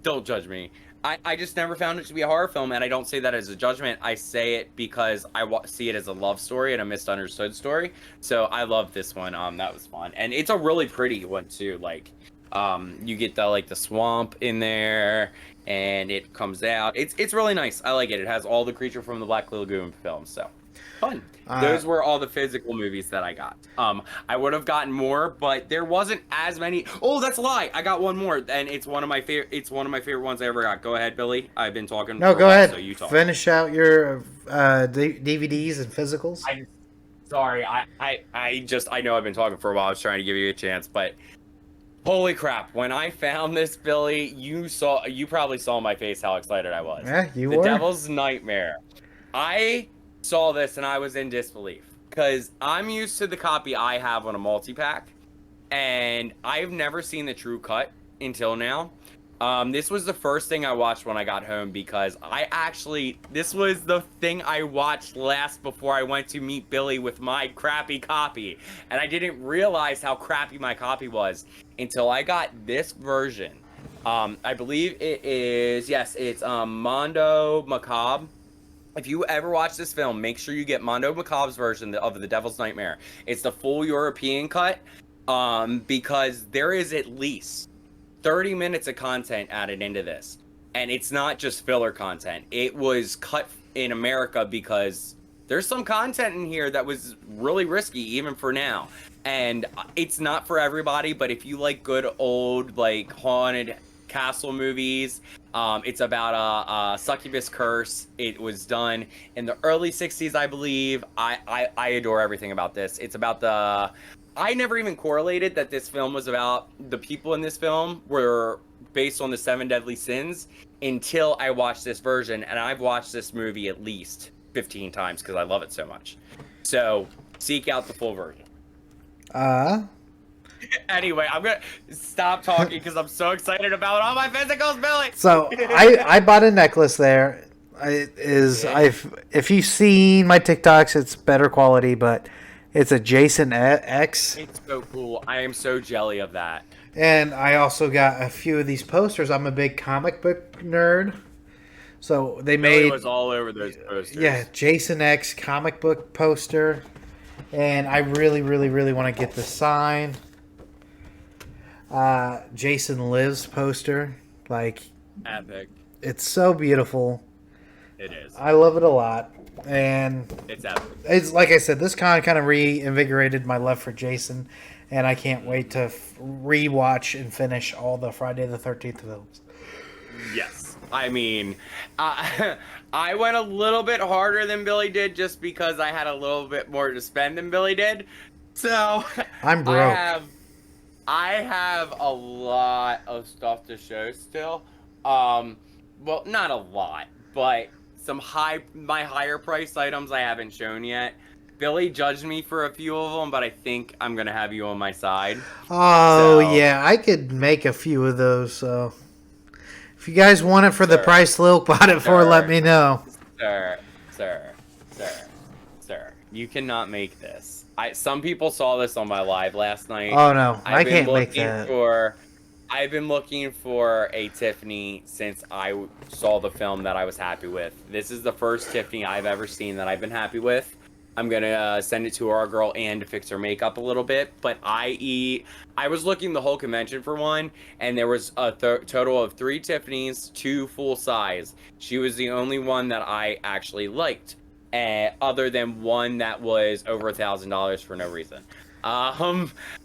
Don't judge me. I just never found it to be a horror film, and I don't say that as a judgment. I say it because I see it as a love story and a misunderstood story. So I love this one. That was fun, and it's a really pretty one too. Like, you get the swamp in there, and it comes out. It's really nice. I like it. It has all the Creature from the Black Lagoon films. So fun. Those were all the physical movies that I got. I would have gotten more, but there wasn't as many. Oh, that's a lie. I got one more, and it's one of my favorite. It's one of my favorite ones I ever got. Go ahead, Billy. I've been talking. No, for go a while, ahead. So you talk. Finish out your DVDs and physicals. Sorry. I know I've been talking for a while. I was trying to give you a chance, but holy crap! When I found this, Billy, you probably saw my face how excited I was. Yeah, you The were. Devil's Nightmare. I saw this and I was in disbelief because I'm used to the copy I have on a multi-pack, and I've never seen the true cut until now. This was the first thing I watched when I got home because this was the thing I watched last before I went to meet Billy with my crappy copy, and I didn't realize how crappy my copy was until I got this version. I believe it's Mondo Macabre. If you ever watch this film, make sure you get Mondo Macabre's version of The Devil's Nightmare. It's the full European cut, because there is at least 30 minutes of content added into this. And it's not just filler content. It was cut in America because there's some content in here that was really risky even for now. And it's not for everybody, but if you like good old like haunted castle movies, it's about a succubus curse. It was done in the early 60s, I believe. I adore everything about this. It's about the I never even correlated that this film was about the people in this film were based on the 7 deadly sins until I watched this version, and I've watched this movie at least 15 times because I love it so much. So seek out the full version. Anyway, I'm gonna stop talking because I'm so excited about all my physicals, Billy. So I bought a necklace there. If you've seen my TikToks, it's better quality, but it's a Jason X. It's so cool. I am so jelly of that. And I also got a few of these posters. I'm a big comic book nerd. So they Billy made was all over those posters. Yeah, Jason X comic book poster. And I really, really, really want to get the sign. Jason Lives poster. Like, Epic. it's so beautiful. It is. I love it a lot. And It's epic. it's like I said, this con kind of reinvigorated my love for Jason. And I can't wait to rewatch and finish all the Friday the 13th films. Yes. I mean, I went a little bit harder than Billy did just because I had a little bit more to spend than Billy did. So I'm broke. I have a lot of stuff to show still. Well, not a lot, but some my higher priced items I haven't shown yet. Billy judged me for a few of them, but I think I'm gonna have you on my side. Oh, So- yeah. I could make a few of those. So if you guys want it for the price Lil bought it for, Sure. let me know. Sir, you cannot make this. Some people saw this on my live last night. Oh, no. I I've been can't make looking that. I've been looking for a Tiffany since I saw the film that I was happy with. This is the first Tiffany I've ever seen that I've been happy with. I'm gonna send it to our girl Ann to fix her makeup a little bit. But I was looking the whole convention for one, and there was a total of 3 Tiffany's, 2 full size. She was the only one that I actually liked, other than one that was over $1,000 for no reason.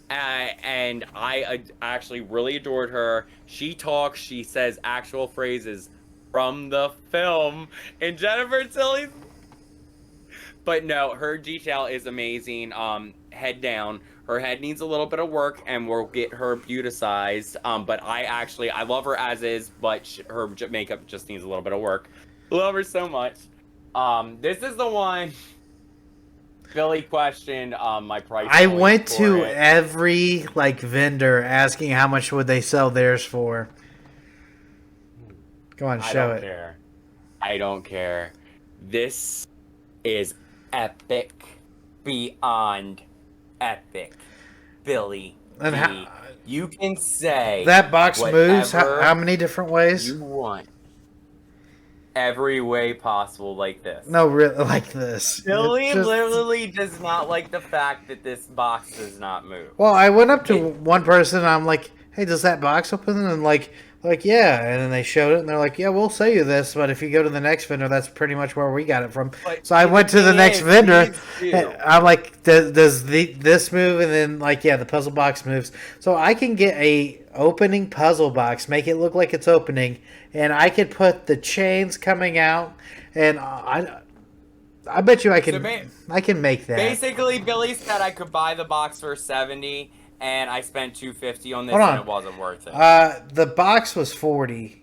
And I actually really adored her. She talks, she says actual phrases from the film, and Jennifer Tilly's. But no, her detail is amazing. Head down. Her head needs a little bit of work, and we'll get her beauticized. But I love her as is, but her makeup just needs a little bit of work. Love her so much. This is the one Billy questioned my price. I point went for to it. every vendor asking how much would they sell theirs for. Go on, I show don't it. care. I don't care. This is epic, beyond epic, Billy. And B. You can say That box moves whatever how many different ways? you want, every way possible, like this. No, really, like this. Billy It's just- literally does not like the fact that this box does not move. Well, I went up to one person and I'm like, "Hey, does that box open?" And like, yeah. And then they showed it and they're like, "Yeah, we'll sell you this, but if you go to the next vendor, that's pretty much where we got it from." But So I went to the next vendor. these And two- I'm like, "Does this move?" And then like, yeah, the puzzle box moves. So I can get a opening puzzle box, make it look like it's opening, and I could put the chains coming out, and I bet you I can make that. Basically, Billy said I could buy the box for $70, and I spent $250 on this, Hold on. and it wasn't worth it. The box was 40.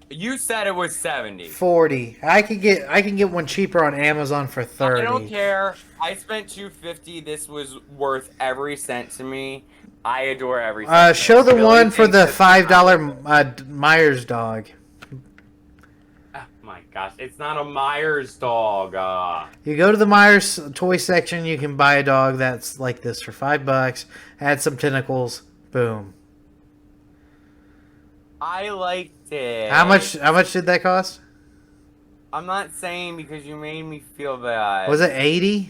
You said it was 70. 40. I can get one cheaper on Amazon for 30. I don't care. I spent $250. This was worth every cent to me. I adore every cent. Show the Billy one for thinks the this is $5 Myers dog. Oh my gosh, it's not a Myers dog. You go to the Myers toy section, you can buy a dog that's like this for $5. Add some tentacles, boom. I liked it. How much did that cost? I'm not saying because you made me feel bad. Was it 80?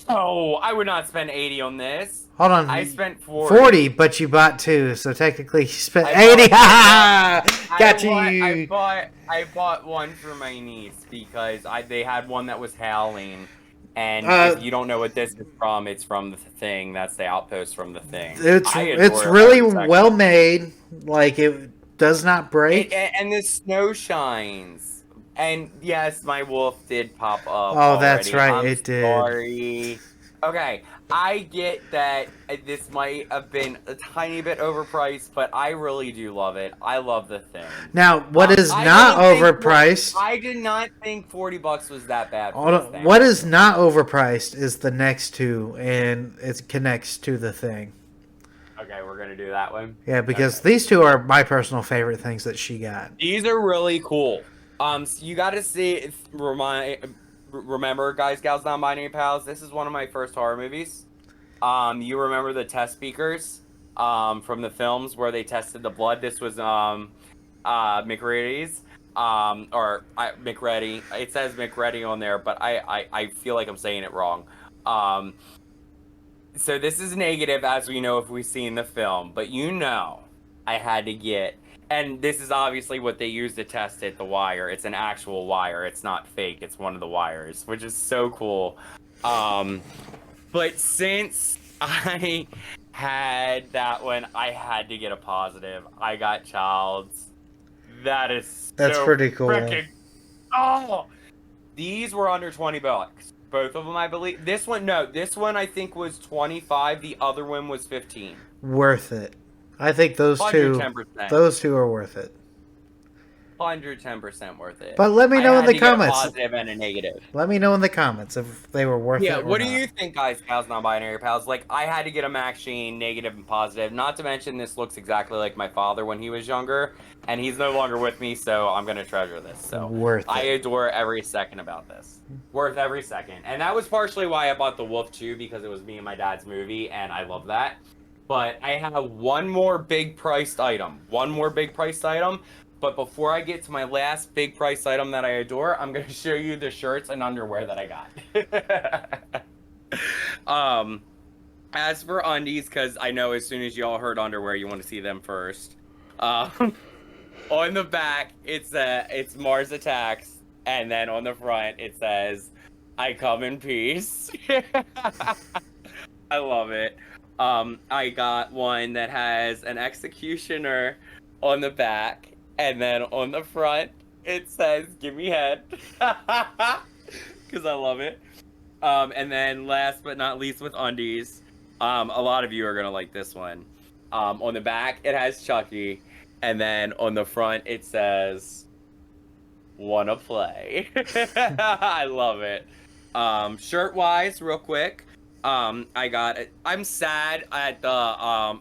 No, I would not spend 80 on this. Hold on. I spent 40. 40, but you bought 2, so technically you spent I 80. bought- Got I you. bought I bought one for my niece because they had one that was howling, and if Uh, you don't know what this is from, it's from the Thing. That's the outpost from the Thing. it's I it's adore really every second well of it. made. Like it does not break. And the snow shines. And yes, my wolf did pop up Oh, that's already. right. I'm It did. sorry. Okay, I get that this might have been a tiny bit overpriced, but I really do love it. I love the Thing. Now, what is I not didn't think overpriced? I did not think $40 was that bad for Hold this on, thing. what is not overpriced is the next two, and it connects to the thing. Okay, we're gonna do that one. Yeah, because Okay. these two are my personal favorite things that she got. These are really cool. So you got to see. Remember, guys, gals, non-binary pals. This is one of my first horror movies. You remember the test speakers, from the films where they tested the blood. This was McReady's, McReady. It says McReady on there, but I feel like I'm saying it wrong. Um, so this is negative, as we know if we've seen the film, but I had to get, and this is obviously what they use to test it, the wire. It's an actual wire. It's not fake. It's one of the wires, which is so cool. But since I had that one, I had to get a positive. I got Child's. That is That's so pretty cool. freaking. Oh, these were under $20. Both of them, I believe. This one, no. This one, I think, was 25. The other one was 15. Worth it. I think those two, 110%. those two are worth it. 110% worth it. But let me know in the I had to get a comments. positive and a negative. Let me know in the comments if they were worth Yeah, it or what do not. you think, guys, pals, non-binary pals? Like, I had to get a Max Sheen, negative and positive. Not to mention, this looks exactly like my father when he was younger, and he's no longer with me, so I'm gonna treasure this. So Worth I it. adore every second about this. Worth every second, and that was partially why I bought the Wolf too, because it was me and my dad's movie, and I love that. But I have one more big priced item. One more big priced item. But before I get to my last big price item that I adore, I'm going to show you the shirts and underwear that I got. As for undies, because I know as soon as y'all heard underwear, you want to see them first. On the back, it's Mars Attacks, and then on the front, it says, "I come in peace." I love it. I got one that has an executioner on the back. And then on the front, it says, "Give me head." Because I love it. And then last but not least with undies, a lot of you are going to like this one. On the back, it has Chucky. And then on the front, it says, "Wanna play." I love it. Shirt-wise, real quick. I'm sad at the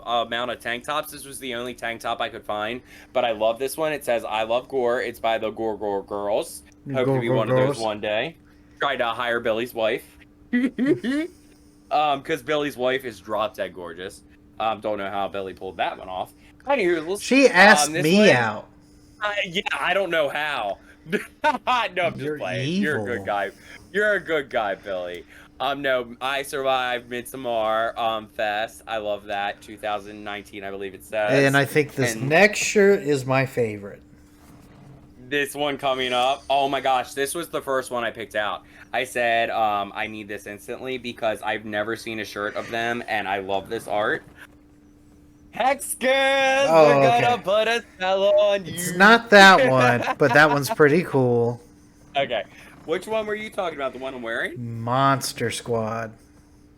amount of tank tops. This was the only tank top I could find, but I love this one. It says "I love gore." It's by the Gore Girls. Hope to be one of those one day. Tried to hire Billy's wife. Because Billy's wife is drop dead gorgeous. Don't know how Billy pulled that one off. Anywho, She asked me out. Yeah, I don't know how. No, I'm just You're playing. You're a good evil. guy. You're a good guy, Billy. No, I survived Midsommar Fest. I love that. 2019, I believe it says. And I think this next shirt is my favorite. This one coming up. Oh my gosh, this was the first one I picked out. I said I need this instantly because I've never seen a shirt of them, and I love this art. Hexkins, Oh, we're gonna okay. put a spell on you. It's not that one, but that one's pretty cool. Okay, which one were you talking about? The one I'm wearing? Monster Squad.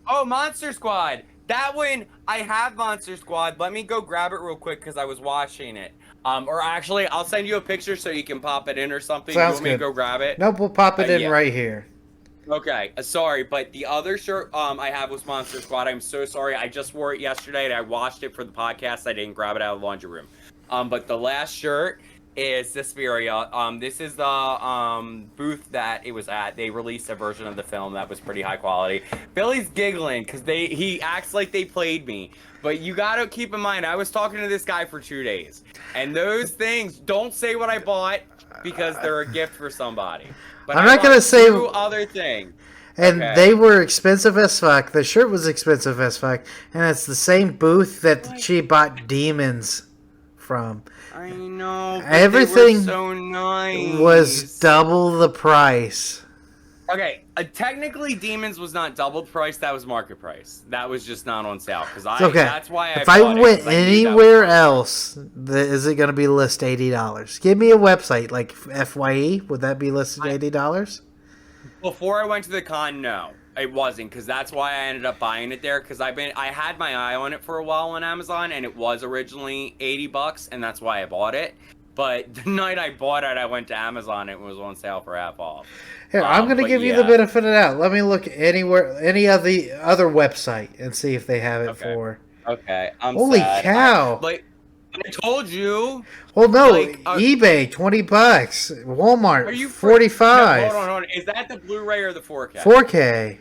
Oh, Monster Squad. That one, I have Monster Squad. Let me go grab it real quick because I was watching it. Or actually, I'll send you a picture so you can pop it in or something. Sounds You want me to good. go grab it? Nope, we'll pop it in Yeah. right here. Okay, sorry, but the other shirt I have was Monster Squad. I'm so sorry. I just wore it yesterday and I washed it for the podcast. I didn't grab it out of the laundry room. But the last shirt is Suspiria. This is the booth that it was at. They released a version of the film that was pretty high quality. Billy's giggling because he acts like they played me. But you gotta keep in mind, I was talking to this guy for 2 days. And those things, don't say what I bought because they're a gift for somebody. But I'm not gonna say two other things. And Okay. they were expensive as fuck. The shirt was expensive as fuck. And it's the same booth that she bought Demons from. I know, but Everything they were so nice. was double the price. Okay, technically, Demons was not double price. That was market price. That was just not on sale because It's okay. That's why If I I bought it, went 'cause I knew that was anywhere market else, is it going to be listed $80? Give me a website like FYE. Would that be listed $80? Before I went to the con, no, it wasn't, because that's why I ended up buying it there. Because I had my eye on it for a while on Amazon, and it was originally $80, and that's why I bought it. But the night I bought it, I went to Amazon. It was on sale for half off. Here, I'm going to give you the benefit of the doubt. Let me look anywhere, any of the other website, and see if they have it for. Okay, I'm Holy sad. cow! I told you. Well, no, eBay $20, Walmart Are you 45. No, hold on. Is that the Blu-ray or the 4K? 4K.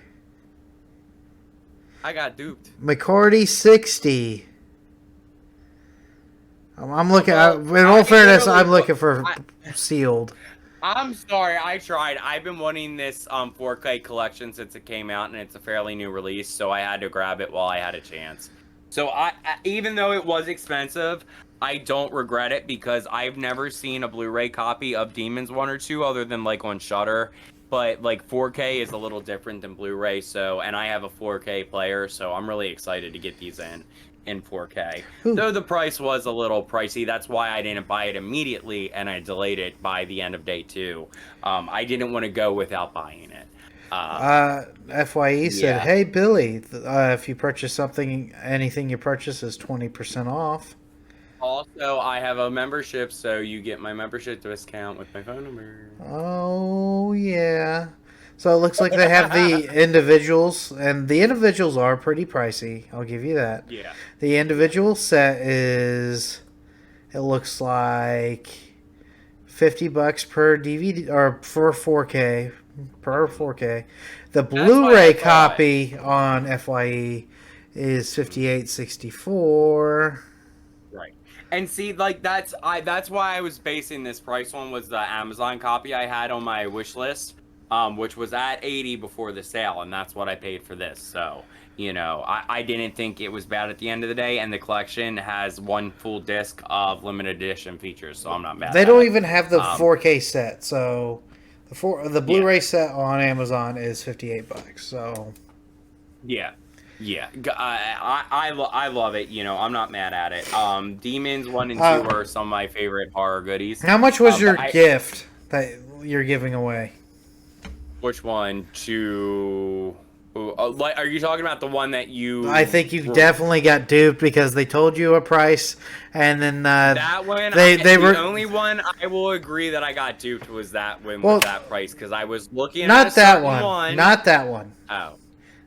I got duped. McCarty 60. I'm looking. In all fairness, I'm looking for sealed. I'm sorry, I tried. I've been wanting this 4K collection since it came out, and it's a fairly new release, so I had to grab it while I had a chance. So even though it was expensive, I don't regret it because I've never seen a Blu-ray copy of Demons 1 or 2 other than like on Shudder. But like 4K is a little different than Blu-ray, and I have a 4K player, so I'm really excited to get these in 4K. Ooh. Though the price was a little pricey, that's why I didn't buy it immediately, and I delayed it by the end of day 2. I didn't want to go without buying it. FYE said, "Hey Billy, if you purchase something, anything you purchase is 20% off." Also, I have a membership, so you get my membership discount with my phone number. Oh yeah. So it looks like they have the individuals, and the individuals are pretty pricey. I'll give you that. Yeah. The individual set is, it looks like $50 per DVD or for 4K per 4K. The Blu-ray copy on FYE is $58.64. Right. And see, like that's why I was basing this price on was the Amazon copy I had on my wish list. Which was at $80 before the sale, and that's what I paid for this. So, I didn't think it was bad at the end of the day, and the collection has one full disc of limited edition features, so I'm not mad. They don't even have the 4K set, so the Blu-ray set on Amazon is $58. So, yeah. I love it. I'm not mad at it. Demons 1 and 2 are some of my favorite horror goodies. How much was your gift that you're giving away? Which one? Are you talking about the one that you... I think you definitely got duped because they told you a price, and then that one, the only one I will agree that I got duped was that one with that price, because I was looking at that one. Not that one. Oh.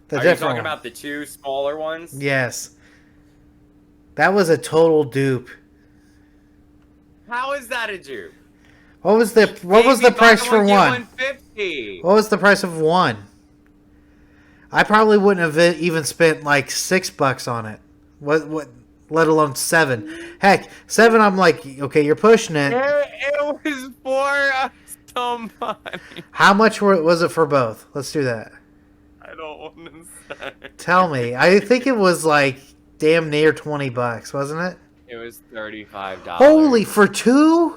The Are you talking about the 2 smaller ones? Yes. That was a total dupe. How is that a dupe? What was the price for one? $150. What was the price of one? I probably wouldn't have even spent like $6 on it. What? Let alone 7. Heck, 7. I'm like, okay, you're pushing it. It was for some money. How much was it for both? Let's do that. I don't want to say. Tell me. I think it was like damn near $20, wasn't it? It was $35. Holy, for 2?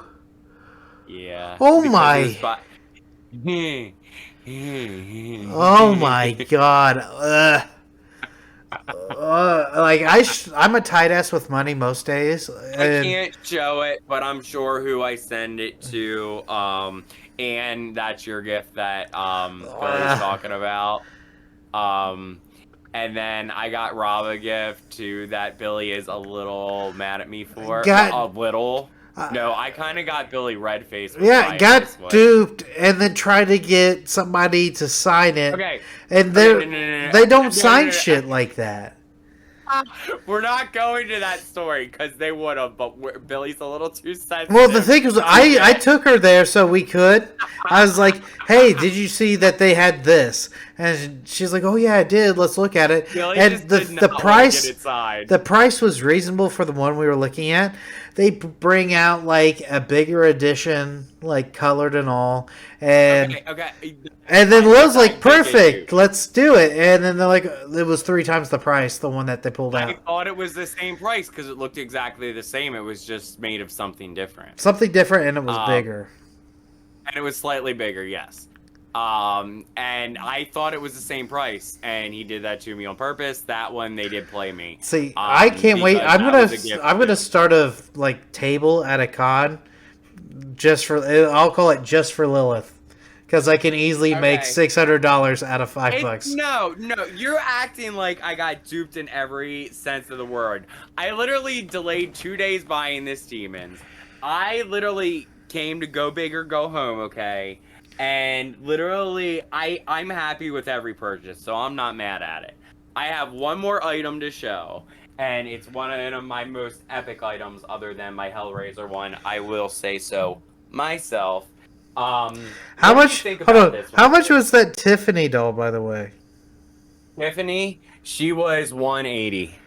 Yeah. Oh my. Oh my god. I'm a tight ass with money most days. I can't show it, but I'm sure who I send it to. And that's your gift that Billy's talking about. And then I got Rob a gift too that Billy is a little mad at me for. A little. No, I kind of got Billy red-faced. Yeah, got duped and then tried to get somebody to sign it. Okay. And they don't sign shit like that. We're not going to that story because they would have, but Billy's a little too sensitive. Well, the thing was, I took her there so we could. I was like, hey, did you see that they had this? And she's like, "Oh yeah, I did. Let's look at it." Billy And just did not the want to price get inside. the price was reasonable for the one we were looking at. They bring out like a bigger edition, like colored and all, and Okay. then Lil's I like, did get you. "Perfect, let's do it." And then they're like, "It was 3 times the price, the one that they pulled I out." thought it was the same price because it looked exactly the same. It was just made of something different. Something different, and it was Um, bigger. and it was slightly bigger, yes. And I thought it was the same price, and he did that to me on purpose. That one they did play me. See, I can't wait. Because that was a gift I'm gonna too. start a like table at a con just for. I'll call it just for Lilith, because I can easily make Okay. $600 out of $5. No, you're acting like I got duped in every sense of the word. I literally delayed 2 days buying this Demons. I literally came to go big or go home, okay? And literally, I'm happy with every purchase, so I'm not mad at it. I have one more item to show, and it's one of my most epic items other than my Hellraiser one. I will say so myself. How What do you much? think Hold about on. this How one? much was that Tiffany doll, by the way? Tiffany, she was 180.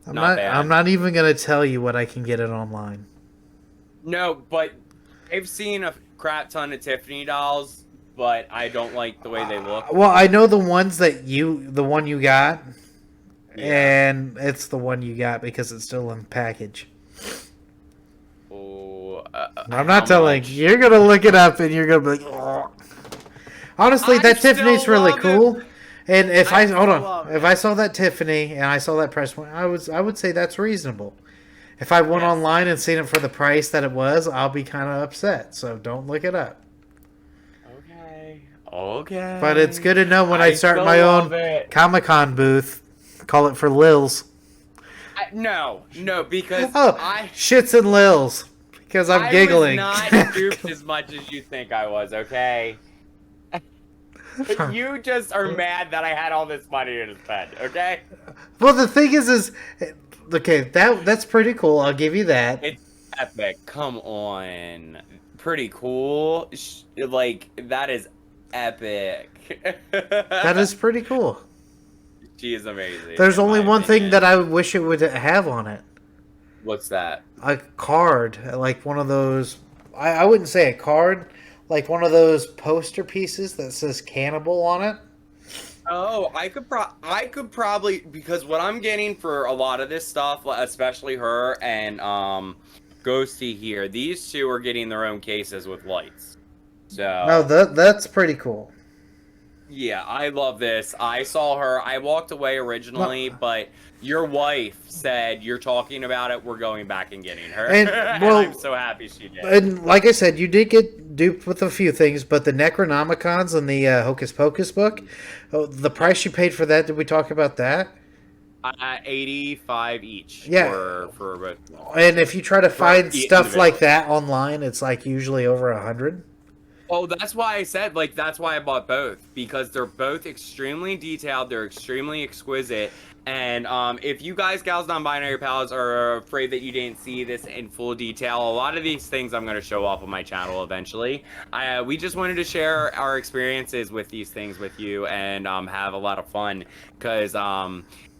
I'm Not not. bad. I'm not even gonna tell you what I can get it online. No, but I've seen a crap ton of Tiffany dolls, but I don't like the way they look. Well, I know the ones the one you got, Yeah. and it's the one you got because it's still in the package. Oh, I'm how not telling. much? You're gonna look it up, and you're gonna be like, "Ugh." Honestly, I that still Tiffany's really love cool. it. And if I I hold still on, love if it. I saw that Tiffany and I saw that price point, I would say that's reasonable. If I went Yes. online and seen it for the price that it was, I'll be kind of upset. So don't look it up. Okay. Okay. But it's good to know when I start still my love own it. Comic-Con booth. Call it for Lils. No, because Oh, shits and Lils. Because I'm I was giggling. not duped as much as you think I was, okay? You just are mad that I had all this money to spend, okay? Well, the thing is, okay, that's pretty cool. I'll give you that. It's epic. Come on. Pretty cool. Like, that is epic. That is pretty cool. She is amazing. There's in only my one thing opinion. that I wish it would have on it. What's that? A card, like one of those. I wouldn't say a card, like one of those poster pieces that says "cannibal" on it. Oh, I could probably, because what I'm getting for a lot of this stuff, especially her and Ghosty here, these two are getting their own cases with lights. No, So that's pretty cool. yeah, I love this. I saw her. I walked away originally, No. but your wife said you're talking about it. We're going back and getting her, And, and well, I'm so happy she did. And like I said, you did get duped with a few things, but the Necronomicons and the Hocus Pocus book, the price you paid for that. Did we talk about that? 85 each. Yeah. For both. And if you try to find each stuff like individual. that online, it's like usually over 100. Oh, that's why I said, like, that's why I bought both, because they're both extremely detailed, they're extremely exquisite, and if you guys, gals, non-binary pals, are afraid that you didn't see this in full detail, a lot of these things I'm going to show off on my channel eventually. We just wanted to share our experiences with these things with you, and have a lot of fun, because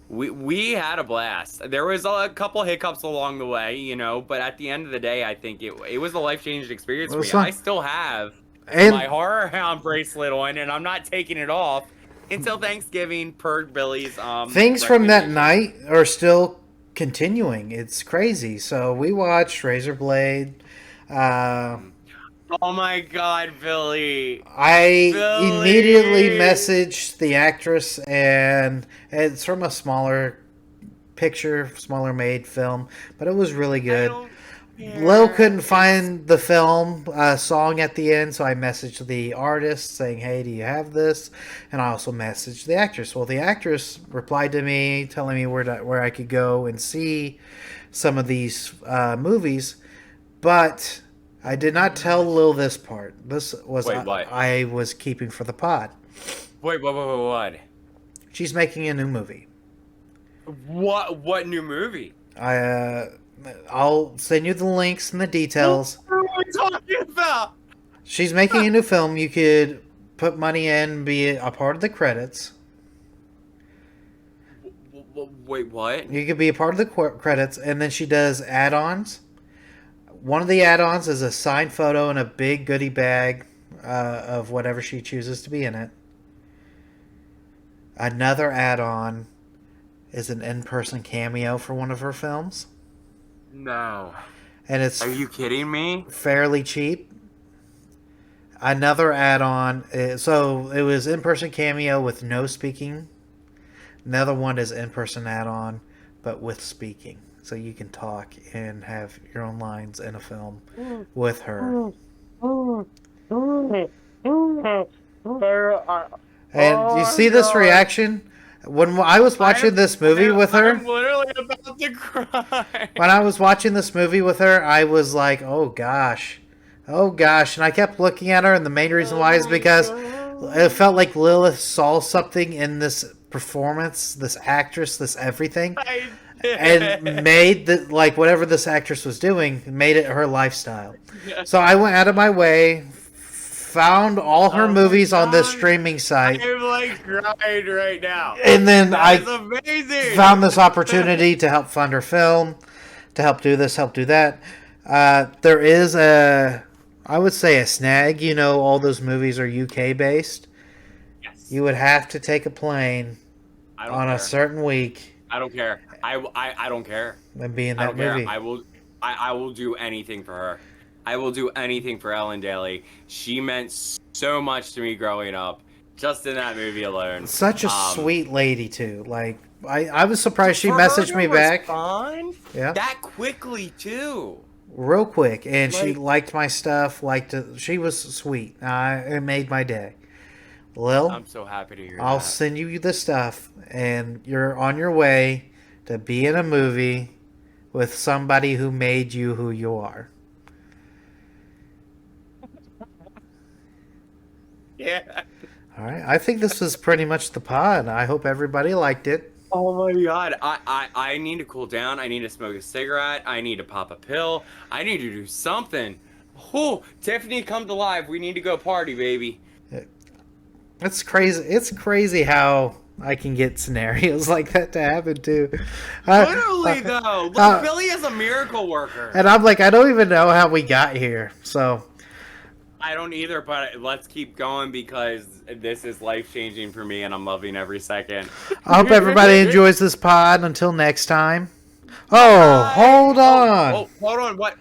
we had a blast. There was a couple hiccups along the way, you know, but at the end of the day, I think it was a life-changing experience for me. I still have And my horror hound bracelet on, and I'm not taking it off until Thanksgiving per Billy's things from that recommendation. night are still continuing. It's crazy. So we watched Razorblade. Uh, Oh my god, Billy. I Billy! immediately messaged the actress, and it's from a smaller picture, smaller made film, but it was really I good. don't Lil care. couldn't find the film song at the end, so I messaged the artist saying, "Hey, do you have this?" And I also messaged the actress. Well, the actress replied to me telling me where I could go and see some of these movies, but I did not tell Lil this part. This was Wait, what? I was keeping for the pod. Wait, what? She's making a new movie. What new movie? I'll send you the links and the details. What are we talking about? She's making a new film. You could put money in, be a part of the credits. Wait, what? You could be a part of the credits, and then she does add-ons. One of the add-ons is a signed photo and a big goodie bag of whatever she chooses to be in it. Another add-on is an in-person cameo for one of her films. No. And it's Are you kidding me? fairly cheap. Another add-on, so it was in-person cameo with no speaking. Another one is in-person add-on, but with speaking. So you can talk and have your own lines in a film with her. And you see this reaction? When I was watching this movie with her, I'm literally about to cry. when I was watching this movie with her, I was like, oh gosh. Oh gosh. And I kept looking at her, and the main reason why is because it felt like Lilith saw something in this performance, this actress, this everything, and made like whatever this actress was doing, made it her lifestyle. So I went out of my way, found all her movies on this streaming site. I'm like crying right now. And then That's amazing. found this opportunity to help fund her film, to help do this, help do that. There is I would say a snag. You know, all those movies are UK based. Yes. You would have to take a plane on care. a certain week. I don't care. I don't care. And be in I that don't movie. care. I will do anything for her. I will do anything for Ellen Daly. She meant so much to me growing up, just in that movie alone. Such a sweet lady too. Like I was surprised she messaged me back. Fun. Yeah. That quickly too. Real quick, and she liked my stuff. She was sweet. It made my day. Lil, I'm so happy to hear I'll that. send you the stuff, and you're on your way to be in a movie with somebody who made you who you are. Yeah. All right. I think this was pretty much the pod. I hope everybody liked it. Oh my god. I need to cool down. I need to smoke a cigarette. I need to pop a pill. I need to do something. Oh, Tiffany, come to live. We need to go party, baby. It's crazy. It's crazy how I can get scenarios like that to happen too. Literally, though. Look, Billy is a miracle worker. And I'm like, I don't even know how we got here. So I don't either, but let's keep going because this is life-changing for me and I'm loving every second. I hope everybody enjoys this pod. Until next time. Oh, hold on. Oh, hold on. What?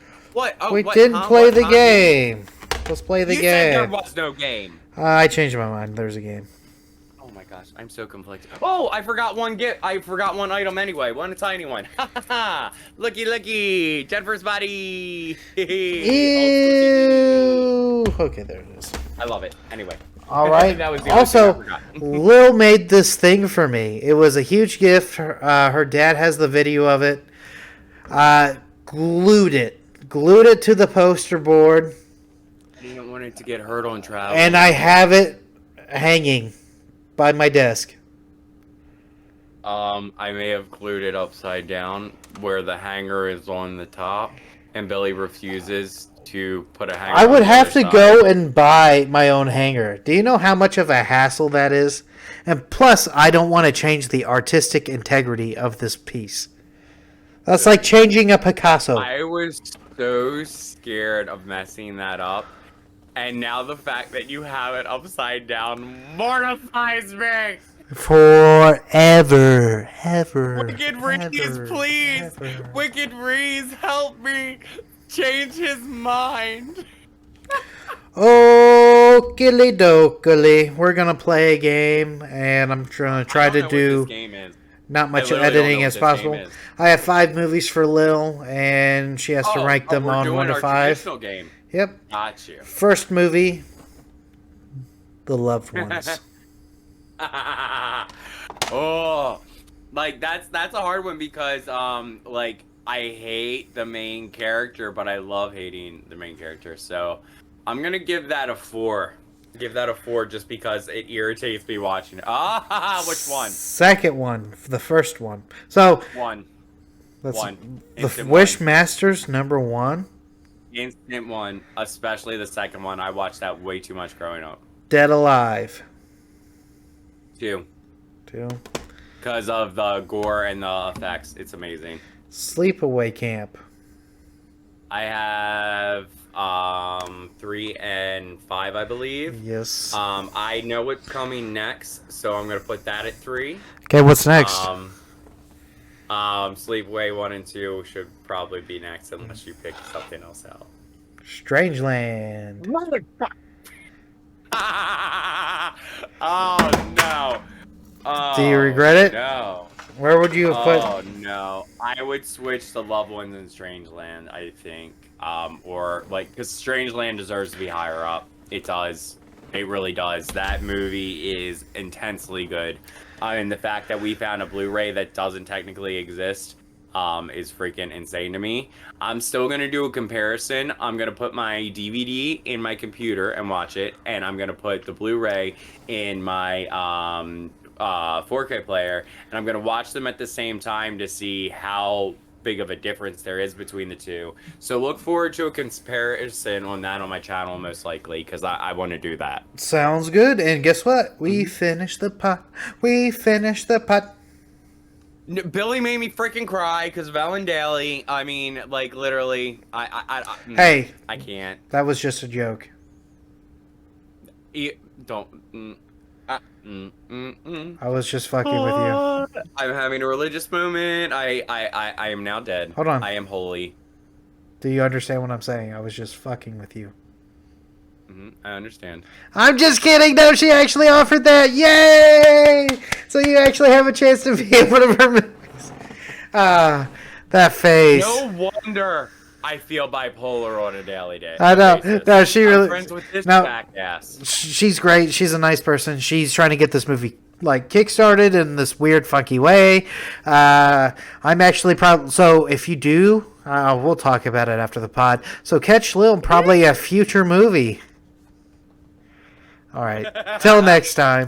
Oh, We what, didn't huh? play What, the huh? game. Let's play the You said there game. was no game. I changed my mind. There's a game. Oh my gosh, I'm so conflicted. Oh, I forgot one I forgot one item anyway. One tiny one. Ha ha ha! Looky. Jennifer's body. Ew. Okay, there it is. I love it. Anyway. All right. That was the only thing I Also, forgot. Lil made this thing for me. It was a huge gift. Her dad has the video of it. Glued it to the poster board. I didn't want it to get hurt on travel. And I have it hanging by my desk. I may have glued it upside down where the hanger is on the top, and Billy refuses to put a hanger. I would on the have other to side. go and buy my own hanger. Do you know how much of a hassle that is? And plus, I don't want to change the artistic integrity of this piece. That's like changing a Picasso. I was so scared of messing that up, and now the fact that you have it upside down mortifies me. Forever, ever. Wicked Reese, ever, please! ever. Wicked Reese, help me change his mind. Okily dokily. We're gonna play a game, and I'm trying to I don't know what do this game is. not much I literally don't editing know as what this possible. game is. I have 5 movies for Lil, and she has to rank them we're on doing 1 to our 5. traditional game. Yep. Got you. First movie, The Loved Ones. Oh, like that's a hard one because like I hate the main character, but I love hating the main character. So I'm gonna give that a 4. Give that a 4 just because it irritates me watching it. Which one? Second one, the first one. So One. that's One. the Instant Wishmasters #1. Instant one, especially the second one. I watched that way too much growing up. Dead Alive. 2. 2. Because of the gore and the effects. It's amazing. Sleepaway Camp. I have 3 and 5, I believe. Yes. I know what's coming next, so I'm gonna put that at 3. Okay, what's next? Sleepaway 1 and 2 should probably be next unless you pick something else out. Strangeland. Oh no. Oh, Do you regret it? No. Where would you have put? Oh no. I would switch to Loved Ones in Strangeland, I think. Or like, because Strangeland deserves to be higher up. It does. It really does. That movie is intensely good. And the fact that we found a Blu-ray that doesn't technically exist is freaking insane to me. I'm still going to do a comparison. I'm going to put my DVD in my computer and watch it. And I'm going to put the Blu-ray in my 4K player. And I'm going to watch them at the same time to see how big of a difference there is between the two. So look forward to a comparison on that on my channel most likely, because I want to do that. Sounds good. And guess what? We finished the pot. We finished the pot. Billy made me freaking cry because Valen Daly. I mean, like literally, Hey, I can't. that was just a joke. Don't. I was just fucking with you. I'm having a religious moment. I am now dead. Hold on. I am holy. Do you understand what I'm saying? I was just fucking with you. I understand. I'm just kidding. No, she actually offered that. Yay! So you actually have a chance to be in one of her movies. That face. No wonder I feel bipolar on a daily day. I know. No, she really. I'm friends with this No, jackass. she's great. She's a nice person. She's trying to get this movie like kickstarted in this weird, funky way. I'm actually proud. So if you do, we'll talk about it after the pod. So catch Lil in probably a future movie. All right. Till next time.